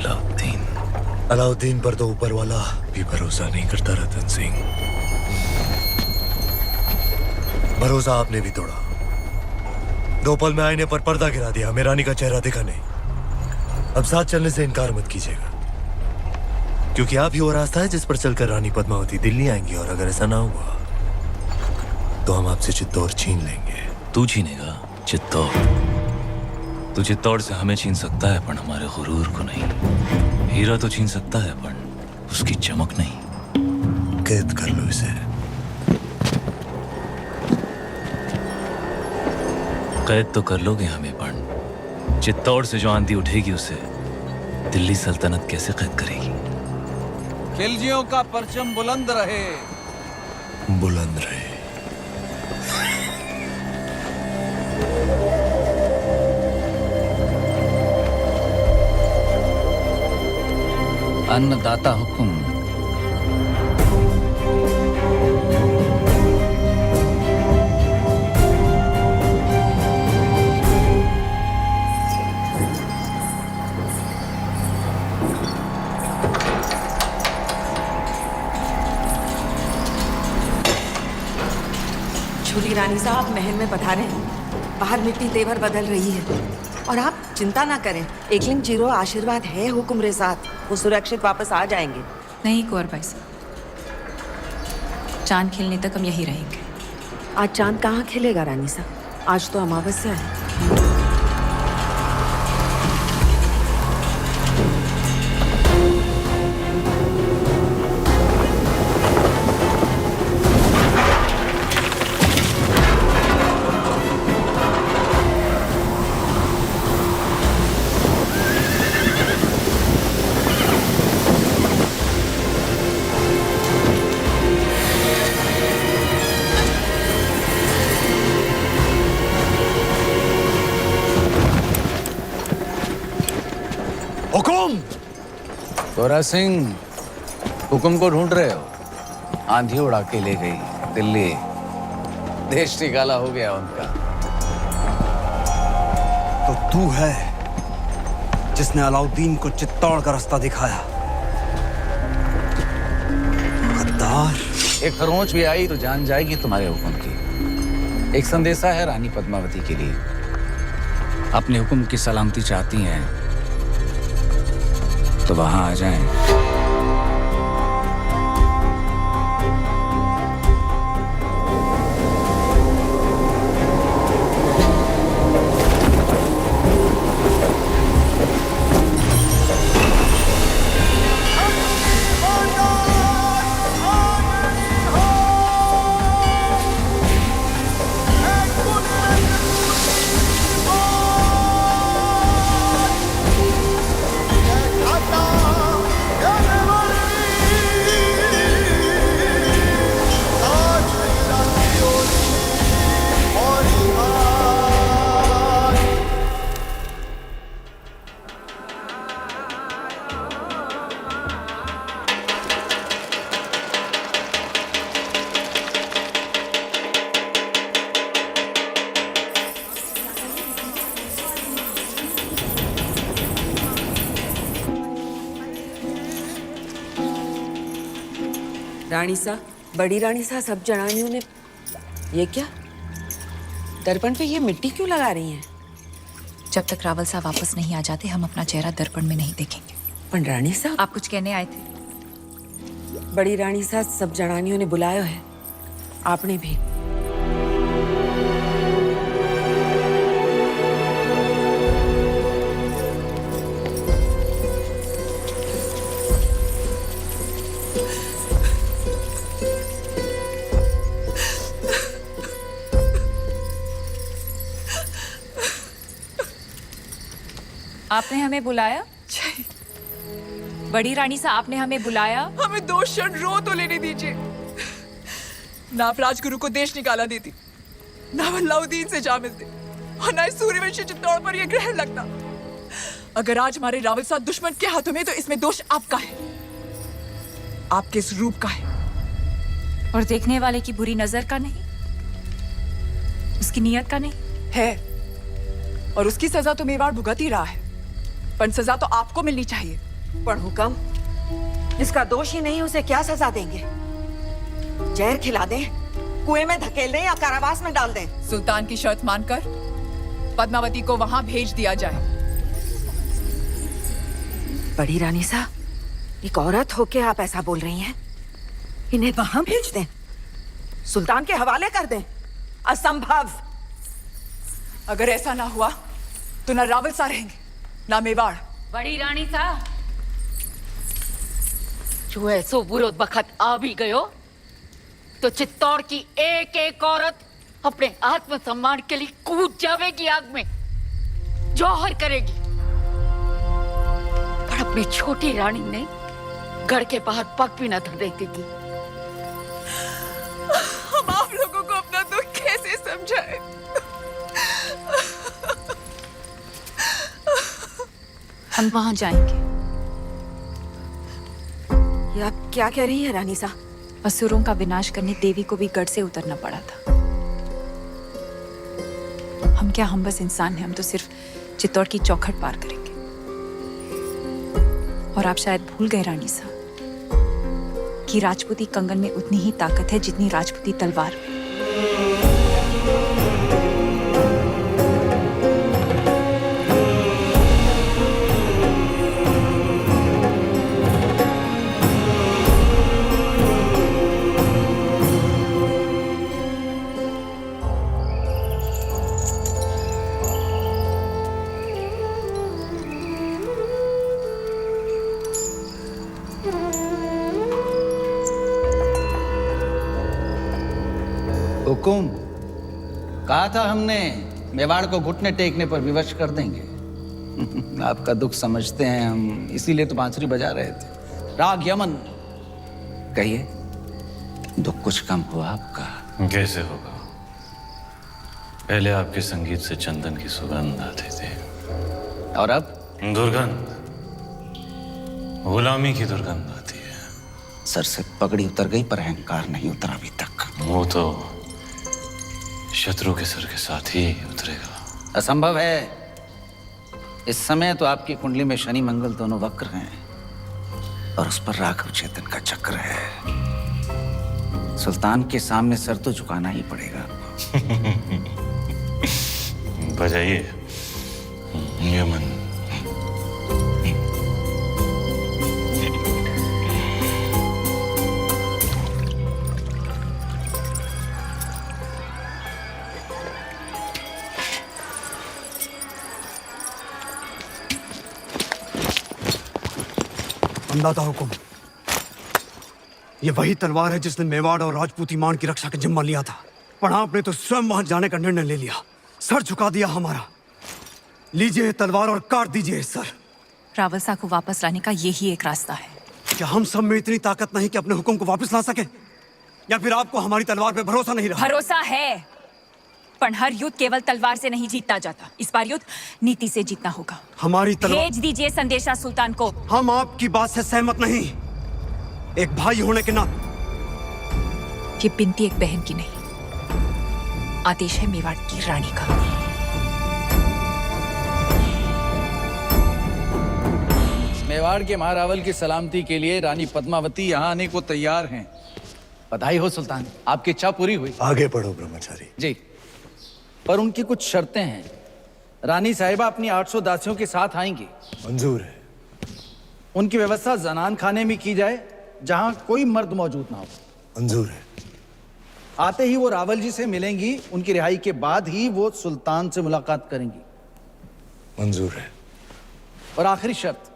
Speaker 3: अलाउद्दीन पर तो ऊपर वाला भी भरोसा नहीं करता रतन सिंह। भरोसा आपने भी तोड़ा। 2 पल में आईने पर पर्दा गिरा दिया, हमें रानी का चेहरा दिखा नहीं। अब साथ चलने से इनकार मत कीजिएगा, क्योंकि आप ही वो रास्ता है जिस पर चलकर रानी पद्मावती दिल्ली आएंगी, और अगर ऐसा ना हुआ तो हम आपसे चित्तौड़ छीन लेंगे।
Speaker 10: तू छीनेगा चित्तौड़? तू चित्तौड़ से हमें छीन सकता है, पर हमारे गुरूर को नहीं। हीरा तो छीन सकता है, पर उसकी चमक नहीं।
Speaker 3: कैद कर लो इसे।
Speaker 10: कैद तो कर लोगे हमें, पर चित्तौड़ से जो आंधी उठेगी उसे दिल्ली सल्तनत कैसे कैद करेगी?
Speaker 21: खिलजियों का परचम बुलंद रहे।
Speaker 3: बुलंद रहे।
Speaker 19: अन्नदाता हुकुम।
Speaker 12: छोटी रानी साहब महल में पधारे हैं। बाहर मिट्टी तेवर बदल रही है, और आप चिंता ना करें। एकलिंग जीरो आशीर्वाद है हुक्म साथ, वो सुरक्षित वापस आ जाएंगे।
Speaker 1: नहीं कुंवर भाई साहब, चांद खिलने तक हम यही रहेंगे।
Speaker 12: आज चांद कहाँ खिलेगा रानी साहब? आज तो अमावस्या है।
Speaker 19: गोरा सिंह, हुक्म को ढूंढ रहे हो? आंधी उड़ा के ले गई दिल्ली, देश निकाला हो गया उनका।
Speaker 5: तो तू है जिसने अलाउद्दीन को चित्तौड़ का रास्ता दिखाया। गद्दार।
Speaker 19: एक खरोंच भी आई तो जान जाएगी तुम्हारे हुक्म की। एक संदेशा है रानी पद्मावती के लिए। अपने हुक्म की सलामती चाहती हैं तो वहां आ जाएं।
Speaker 12: रानी सा, बड़ी रानी सा, सब जनानियों ने ये क्या दर्पण पे ये मिट्टी क्यों लगा रही हैं?
Speaker 1: जब तक रावल साहब वापस नहीं आ जाते हम अपना चेहरा दर्पण में नहीं देखेंगे।
Speaker 12: पण रानी साहब,
Speaker 1: आप कुछ कहने आए थे?
Speaker 12: बड़ी रानी साहब, सब जनानियों ने बुलाया है, आपने भी।
Speaker 1: आपने हमें बुलाया? बड़ी रानी साहब, आपने हमें बुलाया?
Speaker 7: हमें 2 क्षण रो तो लेने दीजिए। ना आप राजगुरु को देश निकाला देती, ना अलाउद्दीन से जा मिलते, और ना इस सूर्यवंशी चित्तौड़ पर यह ग्रहण लगता। अगर आज हमारे रावल साहब दुश्मन के हाथों में, तो इसमें दोष आपका है, आपके इस रूप का है।
Speaker 1: और देखने वाले की बुरी नजर का नहीं, उसकी नीयत का नहीं
Speaker 7: है। और उसकी सजा तो मेवाड़ भुगत ही रहा है, पर सजा तो आपको मिलनी चाहिए।
Speaker 12: पर हुक्म, जिसका दोष ही नहीं उसे क्या सजा देंगे? जहर खिला दें, कुएं में धकेल दें या कारावास में डाल दें?
Speaker 7: सुल्तान की शर्त मानकर पद्मावती को वहां भेज दिया जाए।
Speaker 12: बड़ी रानी साहब, एक औरत होके आप ऐसा बोल रही हैं? इन्हें वहां भेज दें, सुल्तान के हवाले कर दें? असंभव।
Speaker 7: अगर ऐसा ना हुआ तो ना रावल सा रहेंगे, ना मेवाड़।
Speaker 13: बड़ी रानी साहब, जो ऐसो बुरो बखत आ भी गयो, तो चित्तौड़ की एक एक औरत अपने आत्मसम्मान के लिए कूद जावेगी आग में, जौहर करेगी। पर अपनी छोटी रानी ने गढ़ के बाहर पग भी न धरने देगी।
Speaker 7: हम आप लोगों को अपना दुख कैसे समझाएं?
Speaker 1: हम वहां जाएंगे।
Speaker 12: ये आप क्या कह रही हैं रानी साहब?
Speaker 1: असुरों का विनाश करने देवी को भी गढ़ से उतरना पड़ा था। हम क्या, हम बस इंसान हैं, हम तो सिर्फ चित्तौड़ की चौखट पार करेंगे। और आप शायद भूल गए रानी साहब कि राजपूती कंगन में उतनी ही ताकत है जितनी राजपूती तलवार में।
Speaker 19: हुकुम, कहा था हमने मेवाड़ को घुटने टेकने पर विवश कर देंगे। आपका दुख समझते हैं हम, इसीलिए तो बांसुरी बजा रहे थे। राग यमन, कहिए, दुख कुछ कम हुआ आपका?
Speaker 10: कैसे होगा? पहले आपके संगीत से चंदन की सुगंध आती थी,
Speaker 19: और अब
Speaker 10: दुर्गंध, गुलामी की दुर्गंध आती है।
Speaker 19: सर से पगड़ी उतर गई पर अहंकार नहीं उतरा अभी तक।
Speaker 10: वो तो शत्रु के सर के साथ ही उतरेगा।
Speaker 19: असंभव है। इस समय तो आपकी कुंडली में शनि मंगल दोनों वक्र हैं, और उस पर राघव चेतन का चक्र है। सुल्तान के सामने सर तो झुकाना ही पड़ेगा।
Speaker 10: बजाइए यमन।
Speaker 5: अंदाता हुकुम, ये वही तलवार है जिसने मेवाड़ और राजपूती मान की रक्षा का जिम्मा लिया था, पर आपने तो स्वयं वहां जाने का निर्णय ले लिया, सर झुका दिया हमारा। लीजिए तलवार और काट दीजिए सर।
Speaker 1: रावल साहब को वापस लाने का यही एक रास्ता है।
Speaker 5: क्या हम सब में इतनी ताकत नहीं कि अपने हुक्म को वापस ला सके, या फिर आपको हमारी तलवार पे भरोसा नहीं रहा?
Speaker 1: भरोसा है, पर हर युद्ध केवल तलवार से नहीं जीता जाता। इस बार युद्ध नीति से जीतना होगा।
Speaker 5: हमारी तलवार।
Speaker 1: भेज दीजिए संदेशा सुल्तान को।
Speaker 5: हम आपकी बात से सहमत नहीं। एक भाई होने के नाते।
Speaker 1: ये बिनती एक बहन की नहीं, आदेश है मेवाड़ की रानी का।
Speaker 21: मेवाड़ के महारावल की सलामती के लिए रानी पद्मावती यहाँ आने को तैयार हैं। बधाई हो सुल्तान, आपकी इच्छा पूरी हुई।
Speaker 3: आगे बढ़ो ब्रह्मचारी।
Speaker 19: जी, पर उनकी कुछ शर्तें हैं।
Speaker 21: रानी साहिबा अपनी 800 दासियों के साथ आएंगी।
Speaker 3: मंजूर है।
Speaker 21: उनकी व्यवस्था जनान खाने में की जाए, जहां कोई मर्द मौजूद ना हो।
Speaker 3: मंजूर है।
Speaker 21: आते ही वो रावल जी से मिलेंगी। उनकी रिहाई के बाद ही वो सुल्तान से मुलाकात करेंगी।
Speaker 3: मंजूर है।
Speaker 21: और आखिरी शर्त,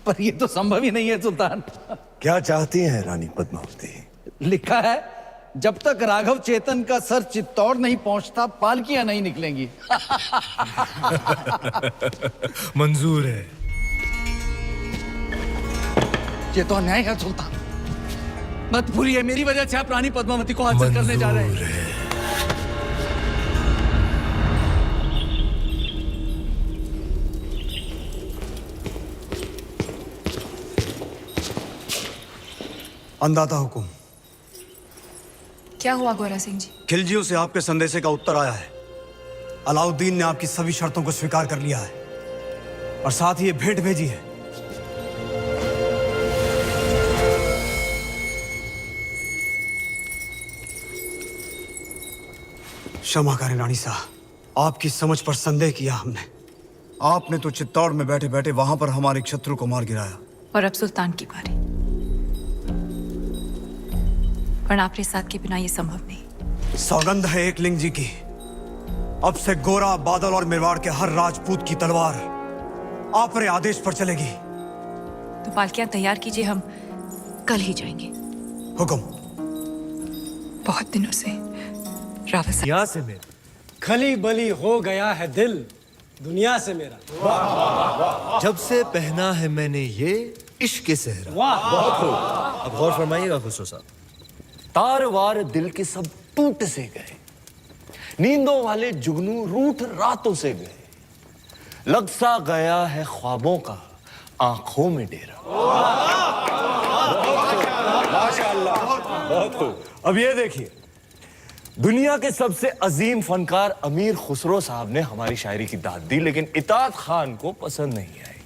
Speaker 21: पर ये तो संभव ही नहीं है सुल्तान।
Speaker 3: क्या चाहती हैं रानी पद्मावती?
Speaker 21: लिखा है, जब तक राघव चेतन का सर चित्तौड़ नहीं पहुंचता पालकियां नहीं निकलेंगी।
Speaker 3: मंजूर है।
Speaker 21: ये तो अन्याय है सुल्तान। मत भूलिए, मेरी वजह से आप रानी पद्मावती को हासिल करने जा रहे हैं।
Speaker 5: अंदाता हुकुम।
Speaker 1: क्या हुआ गोरा सिंह जी?
Speaker 5: खिलजियों से आपके संदेशे का उत्तर आया है। अलाउद्दीन ने आपकी सभी शर्तों को स्वीकार कर लिया है और साथ ही ये भेंट भेजी है। क्षमा करें रानी साहब, आपकी समझ पर संदेह किया हमने। आपने तो चित्तौड़ में बैठे बैठे वहां पर हमारे शत्रु को मार गिराया।
Speaker 1: और अब सुल्तान की बारी। पर आपके साथ के बिना ये संभव नहीं।
Speaker 5: सौगंध है एक लिंग जी की, अब से गोरा, बादल और मेवाड़ के हर राजपूत की तलवार आप रे आदेश पर चलेगी।
Speaker 1: तो पालकियां तैयार कीजिए, हम कल ही जाएंगे।
Speaker 5: हुक्म।
Speaker 1: बहुत दिनों से रावल साहब।
Speaker 5: यहाँ से मेरा
Speaker 6: खली बली हो गया है दिल दुनिया से मेरा।
Speaker 3: जब से पहना है मैंने ये इश्क सेहरा।
Speaker 6: बहुत खूब।
Speaker 3: अब गौर फरमाइएगा खुसरो साहब। तार वार दिल के सब टूट से गए, नींदों वाले जुगनू रूठ रातों से गए, लग सा गया है ख्वाबों का आंखों में डेरा।
Speaker 6: माशाअल्लाह, बहुत खूब।
Speaker 3: अब ये देखिए, दुनिया के सबसे अजीम फनकार अमीर खुसरो साहब ने हमारी शायरी की दाद दी, लेकिन इताद खान को पसंद नहीं आई।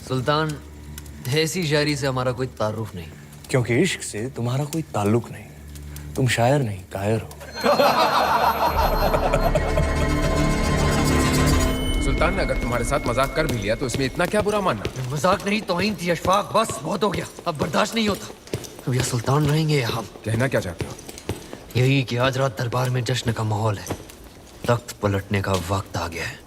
Speaker 14: सुल्तान, ऐसी शायरी से हमारा कोई तारुफ नहीं।
Speaker 3: क्योंकि इश्क से तुम्हारा कोई ताल्लुक नहीं, तुम शायर नहीं कायर हो।
Speaker 22: सुल्तान ने अगर तुम्हारे साथ मजाक कर भी लिया तो इसमें इतना क्या बुरा मानना?
Speaker 14: मजाक नहीं, तौहीन थी अशफाक। बस बहुत हो गया, अब बर्दाश्त नहीं होता। अब यह सुल्तान रहेंगे या हम?
Speaker 22: कहना क्या चाहते हो?
Speaker 14: यही कि आज रात दरबार में जश्न का माहौल है, तख्त पलटने का वक्त आ गया है।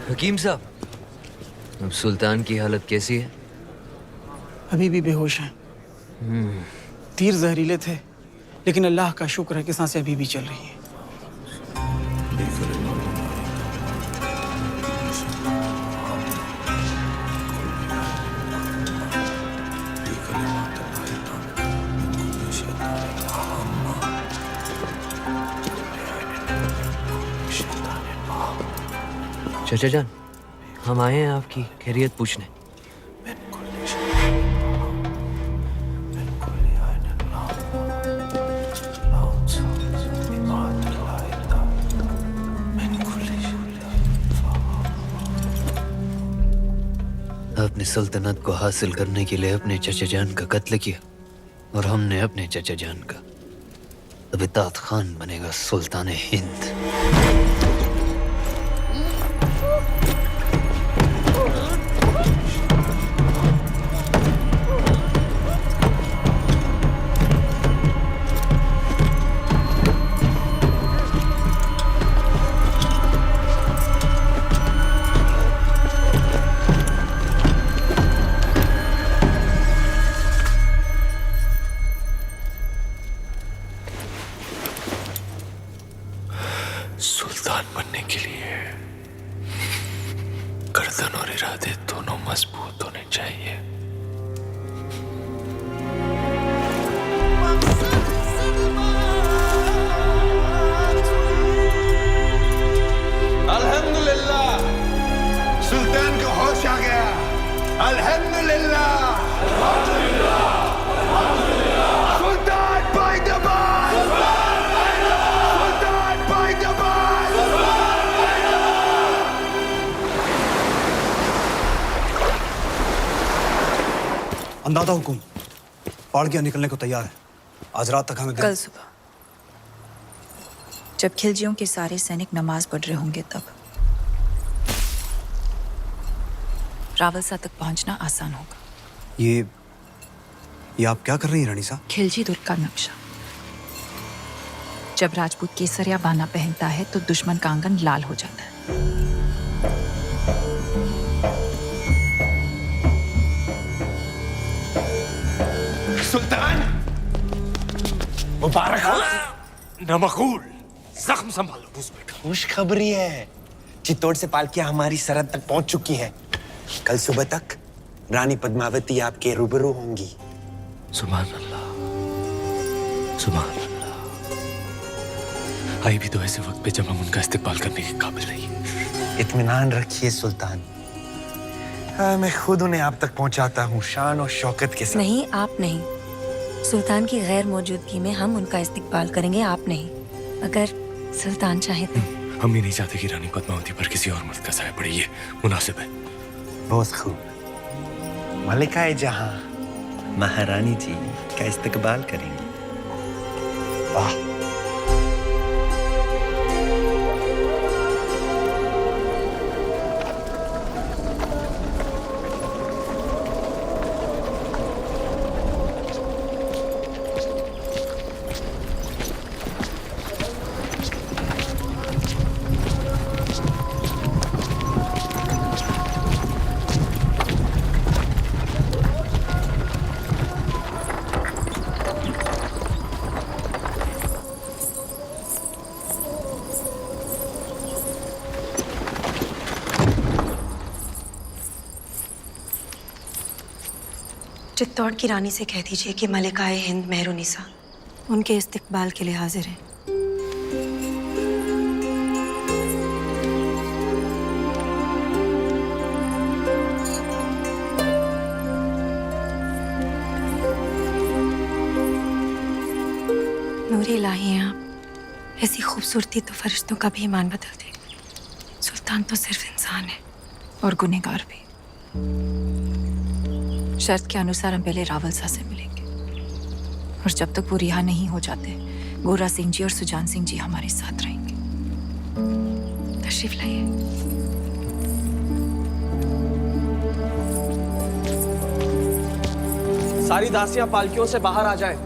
Speaker 14: हकीम साहब, अब सुल्तान की हालत कैसी है?
Speaker 6: अभी भी बेहोश हैं। तीर जहरीले थे, लेकिन अल्लाह का शुक्र है कि सांसें अभी भी चल रही हैं।
Speaker 14: चाचा जान, हम आए हैं आपकी खैरियत पूछने। आपने सल्तनत को हासिल करने के लिए अपने चाचा जान का कत्ल किया और हमने अपने चाचा जान का। अब इताद खान बनेगा सुल्तान हिंद।
Speaker 3: सुल्तान बनने के लिए गर्दन और इरादे दोनों मजबूत होने चाहिए।
Speaker 11: अल्हम्दुलिल्लाह, सुल्तान को होश आ गया। अल्हम्दुलिल्लाह।
Speaker 5: अंदाजा हुकुम, पाड़किया निकलने को तैयार है। आज रात तक हमें
Speaker 1: कल सुबह जब खिलजियों के सारे सैनिक नमाज पढ़ रहे होंगे तब रावलसा तक पहुंचना आसान होगा।
Speaker 5: ये आप क्या कर रही हैं रानी साहब?
Speaker 1: खिलजी दुर्ग का नक्शा। जब राजपूत केसरिया बाना पहनता है तो दुश्मन का आंगन लाल हो जाता है।
Speaker 17: सुल्तान मुबारक हो।
Speaker 3: नमकूल, जख्म संभालो।
Speaker 17: खुशखबरी है, चित्तौड़ से पालकियां हमारी सरहद तक पहुंच चुकी हैं। कल सुबह तक रानी पद्मावती आपके रूबरू होंगी।
Speaker 3: सुभान अल्लाह, सुभान अल्लाह। आई भी तो ऐसे वक्त पे जब हम उनका इस्तेमाल करने के काबिल नहीं।
Speaker 17: इत्मीनान रखिए सुल्तान, मैं खुद उन्हें आप तक पहुंचाता हूँ शान और शौकत के साथ।
Speaker 18: नहीं, आप नहीं। सुल्तान की गैर मौजूदगी में हम उनका इस्तिकबाल करेंगे, आप नहीं। अगर सुल्तान चाहे तो।
Speaker 3: हम भी नहीं चाहते कि रानी पद्मावती पर किसी और मर्द का साया पड़े, ये मुनासिब है।
Speaker 17: बहुत खूब। मलिकाए जहां महारानी जी का इस्तकबाल करेंगे। वाह।
Speaker 18: चित्तौड़ की रानी से कह दीजिए कि मलिकाए हिंद मेहरुनिसा उनके इस्तकबाल के लिए हाजिर है। नूरे इलाही हैं आप। ऐसी खूबसूरती तो फरिश्तों का भी ईमान बदल दे। सुल्तान तो सिर्फ इंसान है
Speaker 1: और गुनहगार भी। शर्त के अनुसार हम पहले रावलसा से मिलेंगे और जब तक वो रिहा नहीं हो जाते गोरा सिंह जी और सुजान सिंह जी हमारे साथ रहेंगे।
Speaker 18: तशरीफ लाइए।
Speaker 2: सारी दासियां पालकियों से बाहर आ जाएं।